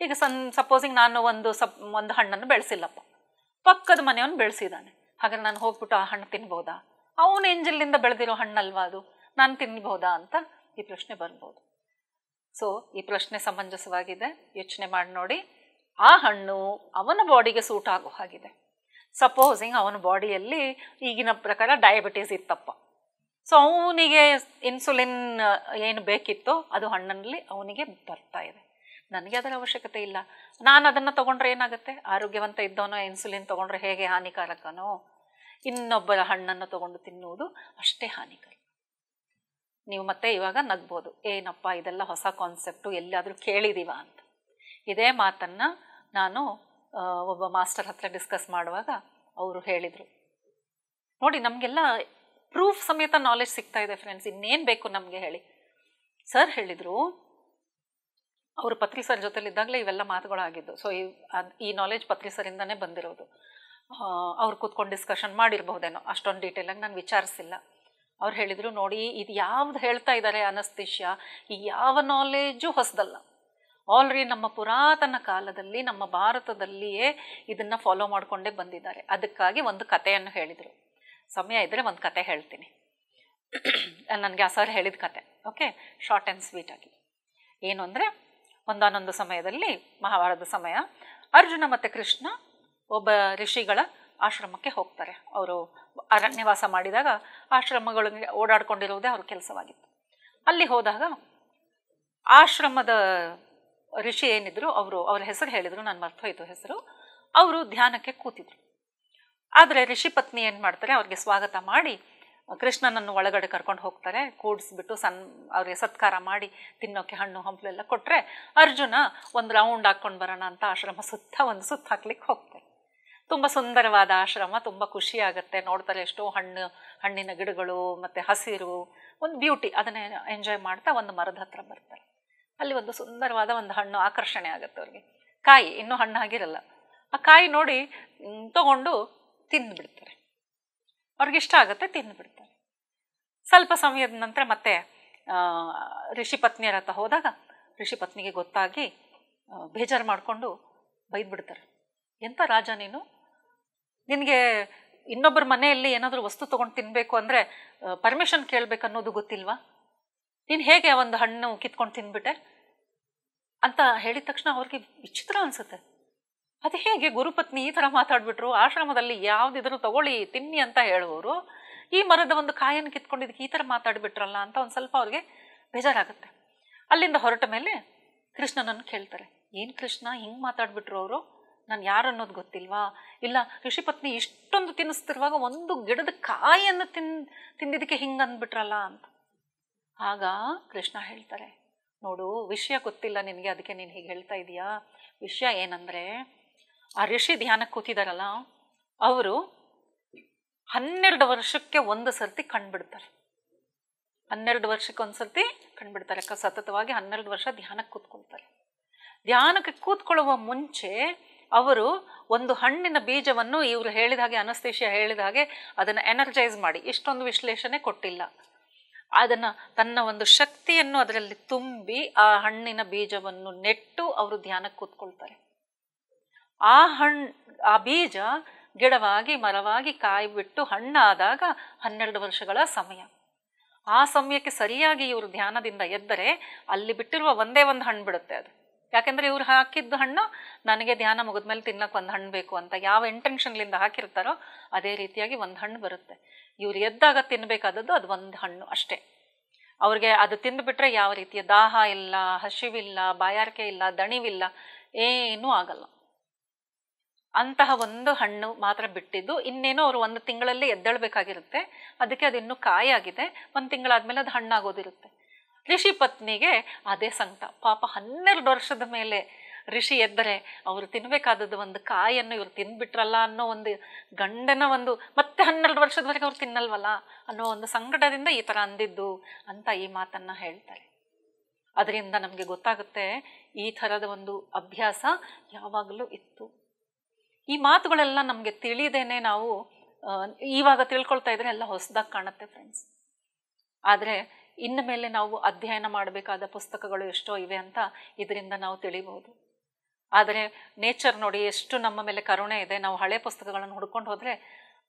ಈಗ ಸಪೋಸಿಂಗ್ ನಾನು ಒಂದು ಹಣ್ಣನ್ನು ಬೆಳೆಸಿಲ್ಲಪ್ಪ, ಪಕ್ಕದ ಮನೆಯವನು ಬೆಳೆಸಿದ್ದಾನೆ, ಹಾಗಾದ್ರೆ ನಾನು ಹೋಗ್ಬಿಟ್ಟು ಆ ಹಣ್ಣು ತಿನ್ಬೋದಾ? ಅವನು ಎಂಜಲಿಂದ ಬೆಳೆದಿರೋ ಹಣ್ಣಲ್ವಾ ಅದು, ನಾನು ತಿನ್ಬೋದಾ ಅಂತ ಈ ಪ್ರಶ್ನೆ ಬರ್ಬೋದು. ಸೊ ಈ ಪ್ರಶ್ನೆ ಸಮಂಜಸವಾಗಿದೆ, ಯೋಚನೆ ಮಾಡಿ ನೋಡಿ. ಆ ಹಣ್ಣು ಅವನ ಬಾಡಿಗೆ ಸೂಟ್ ಆಗೋ ಹಾಗಿದೆ. ಸಪೋಸಿಂಗ್ ಅವನ ಬಾಡಿಯಲ್ಲಿ ಈಗಿನ ಪ್ರಕಾರ ಡಯಾಬಿಟೀಸ್ ಇತ್ತಪ್ಪ, ಸೊ ಅವನಿಗೆ ಇನ್ಸುಲಿನ್ ಏನು ಬೇಕಿತ್ತೋ ಅದು ಹಣ್ಣಲ್ಲಿ ಅವನಿಗೆ ಬರ್ತಾ ಇದೆ. ನನಗೆ ಅದರ ಅವಶ್ಯಕತೆ ಇಲ್ಲ, ನಾನು ಅದನ್ನು ತೊಗೊಂಡ್ರೆ ಏನಾಗುತ್ತೆ? ಆರೋಗ್ಯವಂತ ಇದ್ದವನೋ ಇನ್ಸುಲಿನ್ ತೊಗೊಂಡ್ರೆ ಹೇಗೆ ಹಾನಿಕಾರಕನೋ, ಇನ್ನೊಬ್ಬರ ಹಣ್ಣನ್ನು ತೊಗೊಂಡು ತಿನ್ನುವುದು ಅಷ್ಟೇ ಹಾನಿಕರ. ನೀವು ಮತ್ತೆ ಇವಾಗ ನಗ್ಬೋದು, ಏನಪ್ಪ ಇದೆಲ್ಲ ಹೊಸ ಕಾನ್ಸೆಪ್ಟು, ಎಲ್ಲಾದರೂ ಕೇಳಿದೀವ ಅಂತ. ಇದೇ ಮಾತನ್ನು ನಾನು ಒಬ್ಬ ಮಾಸ್ಟರ್ ಹತ್ರ ಡಿಸ್ಕಸ್ ಮಾಡುವಾಗ ಅವರು ಹೇಳಿದರು, ನೋಡಿ ನಮಗೆಲ್ಲ ಪ್ರೂಫ್ ಸಮೇತ ನಾಲೆಜ್ ಸಿಗ್ತಾ ಇದೆ ಫ್ರೆಂಡ್ಸ್, ಇನ್ನೇನು ಬೇಕು ನಮಗೆ ಹೇಳಿ. ಸರ್ ಹೇಳಿದರು, ಅವರು ಪತ್ರಿ ಸರ್ ಜೊತೆಲಿದ್ದಾಗಲೇ ಇವೆಲ್ಲ ಮಾತುಗಳಾಗಿದ್ದು. ಸೊ ಈ ನಾಲೆಜ್ ಪತ್ರಿ ಸರಿಂದನೇ ಬಂದಿರೋದು. ಅವ್ರು ಕೂತ್ಕೊಂಡು ಡಿಸ್ಕಷನ್ ಮಾಡಿರ್ಬಹುದೇನೋ, ಅಷ್ಟೊಂದು ಡೀಟೇಲಾಗಿ ನಾನು ವಿಚಾರಿಸಿಲ್ಲ. ಅವ್ರು ಹೇಳಿದರು, ನೋಡಿ ಇದು ಯಾವ್ದು ಹೇಳ್ತಾ ಇದ್ದಾರೆ ಅನಸ್ತೇಶಿಯಾ, ಈ ಯಾವ ನಾಲೆಜು ಹೊಸದಲ್ಲ. ಆಲ್ರೆಡಿ ನಮ್ಮ ಪುರಾತನ ಕಾಲದಲ್ಲಿ ನಮ್ಮ ಭಾರತದಲ್ಲಿಯೇ ಇದನ್ನು ಫಾಲೋ ಮಾಡಿಕೊಂಡೇ ಬಂದಿದ್ದಾರೆ. ಅದಕ್ಕಾಗಿ ಒಂದು ಕಥೆಯನ್ನು ಹೇಳಿದರು. ಸಮಯ ಇದ್ದರೆ ಒಂದು ಕತೆ ಹೇಳ್ತೀನಿ, ನನಗೆ ಆ ಸರ್ ಹೇಳಿದ ಕತೆ. ಓಕೆ, ಶಾರ್ಟ್ ಆ್ಯಂಡ್ ಸ್ವೀಟ್ ಆಗಿ. ಏನು ಅಂದರೆ, ಒಂದಾನೊಂದು ಸಮಯದಲ್ಲಿ, ಮಹಾಭಾರತದ ಸಮಯ, ಅರ್ಜುನ ಮತ್ತು ಕೃಷ್ಣ ಒಬ್ಬ ಋಷಿಗಳ ಆಶ್ರಮಕ್ಕೆ ಹೋಗ್ತಾರೆ. ಅವರು ಅರಣ್ಯವಾಸ ಮಾಡಿದಾಗ ಆಶ್ರಮಗಳಿಗೆ ಓಡಾಡ್ಕೊಂಡಿರುವುದೇ ಅವ್ರ ಕೆಲಸವಾಗಿತ್ತು. ಅಲ್ಲಿ ಹೋದಾಗ ಆಶ್ರಮದ ಋಷಿ ಏನಿದ್ರು ಅವ್ರ ಹೆಸರು ಹೇಳಿದರು, ನಾನು ಮರ್ತೋಯ್ತು ಹೆಸರು. ಅವರು ಧ್ಯಾನಕ್ಕೆ ಕೂತಿದ್ರು. ಆದರೆ ಋಷಿ ಪತ್ನಿ ಏನು ಮಾಡ್ತಾರೆ, ಅವ್ರಿಗೆ ಸ್ವಾಗತ ಮಾಡಿ ಕೃಷ್ಣನನ್ನು ಒಳಗಡೆ ಕರ್ಕೊಂಡು ಹೋಗ್ತಾರೆ. ಕೂಡಿಸ್ಬಿಟ್ಟು ಅವ್ರಿಗೆ ಸತ್ಕಾರ ಮಾಡಿ ತಿನ್ನೋಕ್ಕೆ ಹಣ್ಣು ಹಂಪಲು ಎಲ್ಲ ಕೊಟ್ಟರೆ, ಅರ್ಜುನ ಒಂದು ರೌಂಡ್ ಹಾಕ್ಕೊಂಡು ಬರೋಣ ಅಂತ ಆಶ್ರಮ ಸುತ್ತ ಒಂದು ಸುತ್ತ ಹಾಕ್ಲಿಕ್ಕೆ ಹೋಗ್ತಾರೆ. ತುಂಬ ಸುಂದರವಾದ ಆಶ್ರಮ, ತುಂಬ ಖುಷಿಯಾಗುತ್ತೆ ನೋಡ್ತಾರೆ. ಎಷ್ಟೋ ಹಣ್ಣಿನ ಗಿಡಗಳು ಮತ್ತು ಹಸಿರು, ಒಂದು ಬ್ಯೂಟಿ, ಅದನ್ನೇ ಎಂಜಾಯ್ ಮಾಡ್ತಾ ಒಂದು ಮರದ ಹತ್ರ ಬರ್ತಾರೆ. ಅಲ್ಲಿ ಒಂದು ಸುಂದರವಾದ ಒಂದು ಹಣ್ಣು ಆಕರ್ಷಣೆ ಆಗುತ್ತೆ ಅವ್ರಿಗೆ. ಕಾಯಿ ಇನ್ನೂ ಹಣ್ಣು ಆಗಿರಲ್ಲ. ಆ ಕಾಯಿ ನೋಡಿ ತಗೊಂಡು ತಿಂದುಬಿಡ್ತಾರೆ. ಅವ್ರಿಗಿಷ್ಟ ಆಗುತ್ತೆ, ತಿಂದುಬಿಡ್ತಾರೆ. ಸ್ವಲ್ಪ ಸಮಯದ ನಂತರ ಮತ್ತೆ ಋಷಿ ಪತ್ನಿಯರ ಹತ್ರ ಹೋದಾಗ ಋಷಿ ಪತ್ನಿಗೆ ಗೊತ್ತಾಗಿ ಬೇಜಾರು ಮಾಡಿಕೊಂಡು ಬೈದ್ಬಿಡ್ತಾರೆ. ಎಂಥ ರಾಜ ನೀನು, ನಿನಗೆ ಇನ್ನೊಬ್ಬರ ಮನೆಯಲ್ಲಿ ಏನಾದರೂ ವಸ್ತು ತೊಗೊಂಡು ತಿನ್ನಬೇಕು ಅಂದರೆ ಪರ್ಮಿಷನ್ ಕೇಳಬೇಕು ಅನ್ನೋದು ಗೊತ್ತಿಲ್ವಾ? ನೀನು ಹೇಗೆ ಒಂದು ಹಣ್ಣು ಕಿತ್ಕೊಂಡು ತಿಂದ್ಬಿಟ್ಟೆ ಅಂತ ಹೇಳಿದ ತಕ್ಷಣ ಅವ್ರಿಗೆ ವಿಚಿತ್ರ ಅನಿಸುತ್ತೆ. ಅದು ಹೇಗೆ ಗುರುಪತ್ನಿ ಈ ಥರ ಮಾತಾಡ್ಬಿಟ್ರು? ಆಶ್ರಮದಲ್ಲಿ ಯಾವುದಿದ್ರು ತಗೊಳ್ಳಿ ತಿನ್ನಿ ಅಂತ ಹೇಳುವವರು ಈ ಮರದ ಒಂದು ಕಾಯನ್ನು ಕಿತ್ಕೊಂಡಿದ್ದಕ್ಕೆ ಈ ಥರ ಮಾತಾಡಿಬಿಟ್ರಲ್ಲ ಅಂತ ಒಂದು ಸ್ವಲ್ಪ ಅವ್ರಿಗೆ ಬೇಜಾರಾಗುತ್ತೆ. ಅಲ್ಲಿಂದ ಹೊರಟ ಮೇಲೆ ಕೃಷ್ಣನನ್ನು ಕೇಳ್ತಾರೆ, ಏನು ಕೃಷ್ಣ ಹಿಂಗೆ ಮಾತಾಡ್ಬಿಟ್ರು ಅವರು, ನಾನು ಯಾರು ಅನ್ನೋದು ಗೊತ್ತಿಲ್ವಾ? ಇಲ್ಲ, ಋಷಿಪತ್ನಿ ಇಷ್ಟೊಂದು ತಿನ್ನಿಸ್ತಿರುವಾಗ ಒಂದು ಗಿಡದ ಕಾಯನ್ನು ತಿಂದಿದ್ದಕ್ಕೆ ಹಿಂಗೆ ಅಂದ್ಬಿಟ್ರಲ್ಲ ಅಂತ. ಆಗ ಕೃಷ್ಣ ಹೇಳ್ತಾರೆ, ನೋಡು ವಿಷಯ ಗೊತ್ತಿಲ್ಲ ನಿನಗೆ, ಅದಕ್ಕೆ ನೀನು ಹೀಗೆ ಹೇಳ್ತಾ ಇದೀಯಾ. ವಿಷಯ ಏನಂದರೆ, ಆ ಋಷಿ ಧ್ಯಾನಕ್ಕೆ ಕೂತಿದಾರಲ್ಲ, ಅವರು 12 ವರ್ಷಕ್ಕೆ ಒಂದು ಸರ್ತಿ ಕಂಡುಬಿಡ್ತಾರೆ. 12 ವರ್ಷಕ್ಕೆ ಒಂದು ಸರ್ತಿ ಕಂಡುಬಿಡ್ತಾರೆ. ಸತತವಾಗಿ 12 ವರ್ಷ ಧ್ಯಾನಕ್ಕೆ ಕೂತ್ಕೊಳ್ತಾರೆ. ಧ್ಯಾನಕ್ಕೆ ಕೂತ್ಕೊಳ್ಳುವ ಮುಂಚೆ ಅವರು ಒಂದು ಹಣ್ಣಿನ ಬೀಜವನ್ನು ಇವರು ಹೇಳಿದ ಹಾಗೆ, ಅನಸ್ತೇಶಿಯಾ ಹೇಳಿದ ಹಾಗೆ ಅದನ್ನು ಎನರ್ಜೈಸ್ ಮಾಡಿ, ಇಷ್ಟೊಂದು ವಿಶ್ಲೇಷಣೆ ಕೊಟ್ಟಿಲ್ಲ, ಅದನ್ನು ತನ್ನ ಒಂದು ಶಕ್ತಿಯನ್ನು ಅದರಲ್ಲಿ ತುಂಬಿ ಆ ಹಣ್ಣಿನ ಬೀಜವನ್ನು ನೆಟ್ಟು ಅವರು ಧ್ಯಾನಕ್ಕೆ ಕೂತ್ಕೊಳ್ತಾರೆ. ಆ ಬೀಜ ಗಿಡವಾಗಿ ಮರವಾಗಿ ಕಾಯಿ ಬಿಟ್ಟು ಹಣ್ಣಾದಾಗ 12 ವರ್ಷಗಳ ಸಮಯ. ಆ ಸಮಯಕ್ಕೆ ಸರಿಯಾಗಿ ಇವರು ಧ್ಯಾನದಿಂದ ಎದ್ದರೆ ಅಲ್ಲಿ ಬಿಟ್ಟಿರುವ ಒಂದೇ ಒಂದು ಹಣ್ಣು ಬಿಡುತ್ತೆ ಅದು. ಯಾಕೆಂದರೆ ಇವ್ರು ಹಾಕಿದ್ದ ಹಣ್ಣು ನನಗೆ ಧ್ಯಾನ ಮುಗಿದ್ಮೇಲೆ ತಿನ್ನಕ್ಕೆ ಒಂದು ಹಣ್ಣು ಬೇಕು ಅಂತ ಯಾವ ಇಂಟೆನ್ಷನ್ಲಿಂದ ಹಾಕಿರ್ತಾರೋ ಅದೇ ರೀತಿಯಾಗಿ ಒಂದು ಹಣ್ಣು ಬರುತ್ತೆ. ಇವ್ರು ಎದ್ದಾಗ ತಿನ್ನಬೇಕಾದದ್ದು ಅದು ಒಂದು ಹಣ್ಣು ಅಷ್ಟೇ. ಅವ್ರಿಗೆ ಅದು ತಿಂದುಬಿಟ್ರೆ ಯಾವ ರೀತಿಯ ದಾಹ ಇಲ್ಲ, ಹಸಿವಿಲ್ಲ, ಬಾಯಾರಿಕೆ ಇಲ್ಲ, ದಣಿವಿಲ್ಲ, ಏನೂ ಆಗಲ್ಲ. ಅಂತಹ ಒಂದು ಹಣ್ಣು ಮಾತ್ರ ಬಿಟ್ಟಿದ್ದು. ಇನ್ನೇನೋ ಅವರು 1 ತಿಂಗಳಲ್ಲಿ ಎದ್ದೇಳಬೇಕಾಗಿರುತ್ತೆ. ಅದಕ್ಕೆ ಅದಿನ್ನೂ ಕಾಯಾಗಿದೆ. 1 ತಿಂಗಳಾದ್ಮೇಲೆ ಅದು ಹಣ್ಣಾಗೋದಿರುತ್ತೆ. ಋಷಿ ಪತ್ನಿಗೆ ಅದೇ ಸಂಕಟ. ಪಾಪ 12 ವರ್ಷದ ಮೇಲೆ ಋಷಿ ಎದ್ದರೆ ಅವರು ತಿನ್ನಬೇಕಾದದ್ದು ಒಂದು ಕಾಯನ್ನು ಇವ್ರು ತಿಂದ್ಬಿಟ್ರಲ್ಲ ಅನ್ನೋ ಒಂದು ಗಂಡನ ಒಂದು, ಮತ್ತೆ 12 ವರ್ಷದವರೆಗೆ ಅವ್ರು ತಿನ್ನಲ್ವಲ್ಲ ಅನ್ನೋ ಒಂದು ಸಂಕಟದಿಂದ ಈ ಥರ ಅಂದಿದ್ದು ಅಂತ ಈ ಮಾತನ್ನು ಹೇಳ್ತಾರೆ. ಅದರಿಂದ ನಮಗೆ ಗೊತ್ತಾಗುತ್ತೆ ಈ ಥರದ ಒಂದು ಅಭ್ಯಾಸ ಯಾವಾಗಲೂ ಇತ್ತು. ಈ ಮಾತುಗಳೆಲ್ಲ ನಮಗೆ ತಿಳಿದೇನೆ ನಾವು ಇವಾಗ ತಿಳ್ಕೊಳ್ತಾ ಇದ್ರೆ ಎಲ್ಲ ಹೊಸದಾಗಿ ಕಾಣುತ್ತೆ ಫ್ರೆಂಡ್ಸ್. ಆದರೆ ಇನ್ನು ಮೇಲೆ ನಾವು ಅಧ್ಯಯನ ಮಾಡಬೇಕಾದ ಪುಸ್ತಕಗಳು ಎಷ್ಟೋ ಇವೆ ಅಂತ ಇದರಿಂದ ನಾವು ತಿಳಿಬಹುದು. ಆದರೆ ನೇಚರ್ ನೋಡಿ ಎಷ್ಟು ನಮ್ಮ ಮೇಲೆ ಕರುಣೆ ಇದೆ. ನಾವು ಹಳೆ ಪುಸ್ತಕಗಳನ್ನು ಹುಡ್ಕೊಂಡು ಹೋದರೆ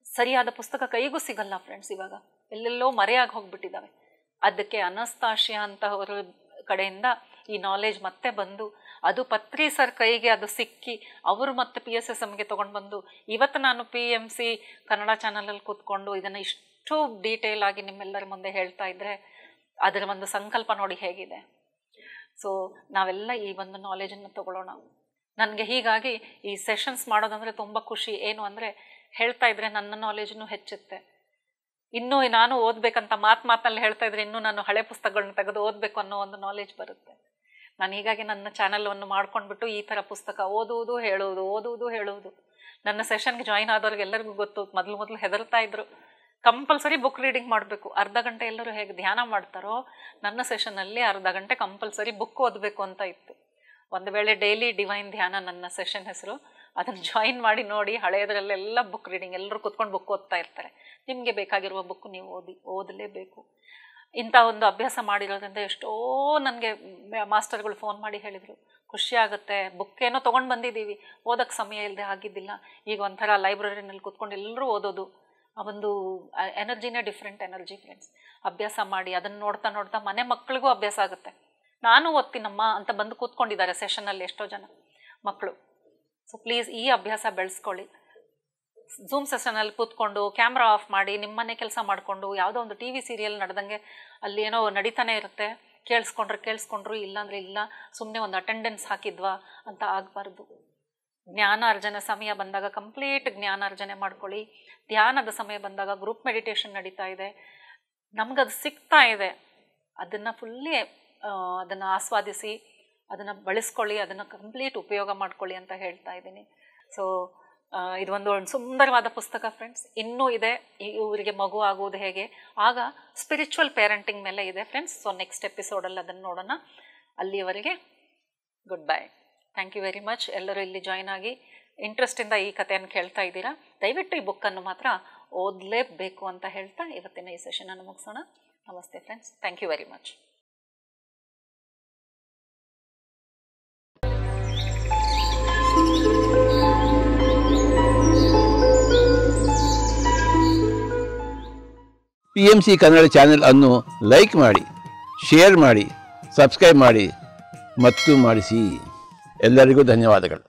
ಸರಿಯಾದ ಪುಸ್ತಕ ಕೈಗೂ ಸಿಗಲ್ಲ ಫ್ರೆಂಡ್ಸ್. ಇವಾಗ ಎಲ್ಲೆಲ್ಲೋ ಮರೆಯಾಗಿ ಹೋಗ್ಬಿಟ್ಟಿದ್ದಾವೆ. ಅದಕ್ಕೆ ಅನಸ್ತಾಶಿಯಾ ಅಂತವರ ಕಡೆಯಿಂದ ಈ ನಾಲೆಜ್ ಮತ್ತೆ ಬಂದು ಅದು ಪತ್ರಿ ಸರ್ ಕೈಗೆ ಅದು ಸಿಕ್ಕಿ ಅವರು ಮತ್ತೆ PSSMಗೆ ತೊಗೊಂಡು ಬಂದು ಇವತ್ತು ನಾನು PMC ಕನ್ನಡ ಚಾನಲಲ್ಲಿ ಕೂತ್ಕೊಂಡು ಇದನ್ನು ಇಷ್ಟು ಡೀಟೇಲ್ ಆಗಿ ನಿಮ್ಮೆಲ್ಲರ ಮುಂದೆ ಹೇಳ್ತಾ ಇದ್ದರೆ ಅದರ ಒಂದು ಸಂಕಲ್ಪ ನೋಡಿ ಹೇಗಿದೆ. ಸೊ ನಾವೆಲ್ಲ ಈ ಒಂದು ನಾಲೆಜನ್ನು ತಗೊಳ್ಳೋಣ. ನನಗೆ ಹೀಗಾಗಿ ಈ ಸೆಷನ್ಸ್ ಮಾಡೋದಂದರೆ ತುಂಬ ಖುಷಿ. ಏನು ಅಂದರೆ ಹೇಳ್ತಾ ಇದ್ರೆ ನನ್ನ ನಾಲೆಜನ್ನು ಹೆಚ್ಚುತ್ತೆ. ಇನ್ನೂ ನಾನು ಓದಬೇಕಂತ ಮಾತಲ್ಲಿ ಹೇಳ್ತಾ ಇದ್ರೆ ಇನ್ನೂ ನಾನು ಹಳೆ ಪುಸ್ತಕಗಳನ್ನ ತೆಗೆದು ಓದಬೇಕು ಅನ್ನೋ ಒಂದು ನಾಲೆಜ್ ಬರುತ್ತೆ. ನಾನು ಹೀಗಾಗಿ ನನ್ನ ಚಾನಲನ್ನು ಮಾಡ್ಕೊಂಡ್ಬಿಟ್ಟು ಈ ಥರ ಪುಸ್ತಕ ಓದುವುದು ಹೇಳುವುದು. ನನ್ನ ಸೆಷನ್ಗೆ ಜಾಯಿನ್ ಆದವ್ರಿಗೆಲ್ಲರಿಗೂ ಗೊತ್ತು. ಮೊದಲು ಹೆದರ್ತಾ ಇದ್ರು. ಕಂಪಲ್ಸರಿ ಬುಕ್ ರೀಡಿಂಗ್ ಮಾಡಬೇಕು. ಅರ್ಧ ಗಂಟೆ ಎಲ್ಲರೂ ಹೇಗೆ ಧ್ಯಾನ ಮಾಡ್ತಾರೋ ನನ್ನ ಸೆಷನಲ್ಲಿ ಅರ್ಧ ಗಂಟೆ ಕಂಪಲ್ಸರಿ ಬುಕ್ ಓದಬೇಕು ಅಂತ ಇತ್ತು. ಒಂದು ವೇಳೆ ಡೈಲಿ ಡಿವೈನ್ ಧ್ಯಾನ ನನ್ನ ಸೆಷನ್ ಹೆಸರು. ಅದನ್ನು ಜಾಯಿನ್ ಮಾಡಿ ನೋಡಿ. ಹಳೆಯದರಲ್ಲೆಲ್ಲ ಬುಕ್ ರೀಡಿಂಗ್, ಎಲ್ಲರೂ ಕೂತ್ಕೊಂಡು ಬುಕ್ ಓದ್ತಾ ಇರ್ತಾರೆ. ನಿಮಗೆ ಬೇಕಾಗಿರುವ ಬುಕ್ ನೀವು ಓದಲೇಬೇಕು. ಇಂಥ ಒಂದು ಅಭ್ಯಾಸ ಮಾಡಿರೋದ್ರಿಂದ ಎಷ್ಟೋ ನನಗೆ ಮಾಸ್ಟರ್ಗಳು ಫೋನ್ ಮಾಡಿ ಹೇಳಿದರು, ಖುಷಿ ಆಗುತ್ತೆ, ಬುಕ್ ಏನೋ ತೊಗೊಂಡು ಬಂದಿದ್ದೀವಿ, ಓದೋಕ್ಕೆ ಸಮಯ ಇಲ್ಲದೆ ಆಗಿದ್ದಿಲ್ಲ. ಈಗ ಒಂಥರ ಲೈಬ್ರರಿನಲ್ಲಿ ಕೂತ್ಕೊಂಡು ಎಲ್ಲರೂ ಓದೋದು, ಆ ಒಂದು ಎನರ್ಜಿನೇ ಡಿಫ್ರೆಂಟ್ ಎನರ್ಜಿ ಫ್ರೆಂಡ್ಸ್. ಅಭ್ಯಾಸ ಮಾಡಿ ಅದನ್ನು ನೋಡ್ತಾ ಮನೆ ಮಕ್ಕಳಿಗೂ ಅಭ್ಯಾಸ ಆಗುತ್ತೆ. ನಾನು ಓದ್ತೀನಮ್ಮ ಅಂತ ಬಂದು ಕೂತ್ಕೊಂಡಿದ್ದಾರೆ ಸೆಷನಲ್ಲಿ ಎಷ್ಟೋ ಜನ ಮಕ್ಕಳು. ಸೊ ಪ್ಲೀಸ್ ಈ ಅಭ್ಯಾಸ ಬೆಳೆಸ್ಕೊಳ್ಳಿ. ಝೂಮ್ ಸೆಷನಲ್ಲಿ ಕೂತ್ಕೊಂಡು ಕ್ಯಾಮ್ರಾ ಆಫ್ ಮಾಡಿ ನಿಮ್ಮನೆ ಕೆಲಸ ಮಾಡಿಕೊಂಡು ಯಾವುದೋ ಒಂದು TV ಸೀರಿಯಲ್ ನಡೆದಂಗೆ ಅಲ್ಲಿ ಏನೋ ನಡೀತಾನೆ ಇರುತ್ತೆ. ಕೇಳಿಸ್ಕೊಂಡ್ರು ಇಲ್ಲಾಂದರೆ ಇಲ್ಲ, ಸುಮ್ಮನೆ ಒಂದು ಅಟೆಂಡೆನ್ಸ್ ಹಾಕಿದ್ವಾ ಅಂತ ಆಗಬಾರ್ದು. ಜ್ಞಾನಾರ್ಜನೆ ಸಮಯ ಬಂದಾಗ ಕಂಪ್ಲೀಟ್ ಜ್ಞಾನಾರ್ಜನೆ ಮಾಡ್ಕೊಳ್ಳಿ. ಧ್ಯಾನದ ಸಮಯ ಬಂದಾಗ ಗ್ರೂಪ್ ಮೆಡಿಟೇಷನ್ ನಡೀತಾ ಇದೆ, ನಮಗದು ಸಿಗ್ತಾ ಇದೆ, ಅದನ್ನು ಫುಲ್ಲಿ ಅದನ್ನು ಆಸ್ವಾದಿಸಿ ಅದನ್ನು ಬಳಸ್ಕೊಳ್ಳಿ, ಅದನ್ನು ಕಂಪ್ಲೀಟ್ ಉಪಯೋಗ ಮಾಡ್ಕೊಳ್ಳಿ ಅಂತ ಹೇಳ್ತಾ ಇದ್ದೀನಿ. ಸೊ ಇದು ಒಂದು ಸುಂದರವಾದ ಪುಸ್ತಕ ಫ್ರೆಂಡ್ಸ್. ಇನ್ನೂ ಇದೆ, ಇವರಿಗೆ ಮಗು ಆಗುವುದು ಹೇಗೆ, ಆಗ ಸ್ಪಿರಿಚುವಲ್ ಪೇರೆಂಟಿಂಗ್ ಮೇಲೆ ಇದೆ ಫ್ರೆಂಡ್ಸ್. ಸೊ ನೆಕ್ಸ್ಟ್ ಎಪಿಸೋಡಲ್ಲಿ ಅದನ್ನು ನೋಡೋಣ. ಅಲ್ಲಿಯವರೆಗೆ goodbye. Thank you very much. ಎಲ್ಲರೂ ಇಲ್ಲಿ ಜಾಯ್ನ್ ಆಗಿ ಇಂಟ್ರೆಸ್ಟಿಂದ ಈ ಕಥೆಯನ್ನು ಕೇಳ್ತಾ ಇದ್ದೀರಾ. ದಯವಿಟ್ಟು ಈ ಬುಕ್ಕನ್ನು ಮಾತ್ರ ಓದಲೇಬೇಕು ಅಂತ ಹೇಳ್ತಾ ಇವತ್ತಿನ ಈ ಸೆಷನನ್ನು ಮುಗಿಸೋಣ. ನಮಸ್ತೆ friends. Thank you very much. PMC Kannada channel ಅನ್ನು ಲೈಕ್ ಮಾಡಿ, ಶೇರ್ ಮಾಡಿ, ಸಬ್ಸ್ಕ್ರೈಬ್ ಮಾಡಿ ಮತ್ತು ಮಾಡಿಸಿ. ಎಲ್ಲರಿಗೂ ಧನ್ಯವಾದಗಳು.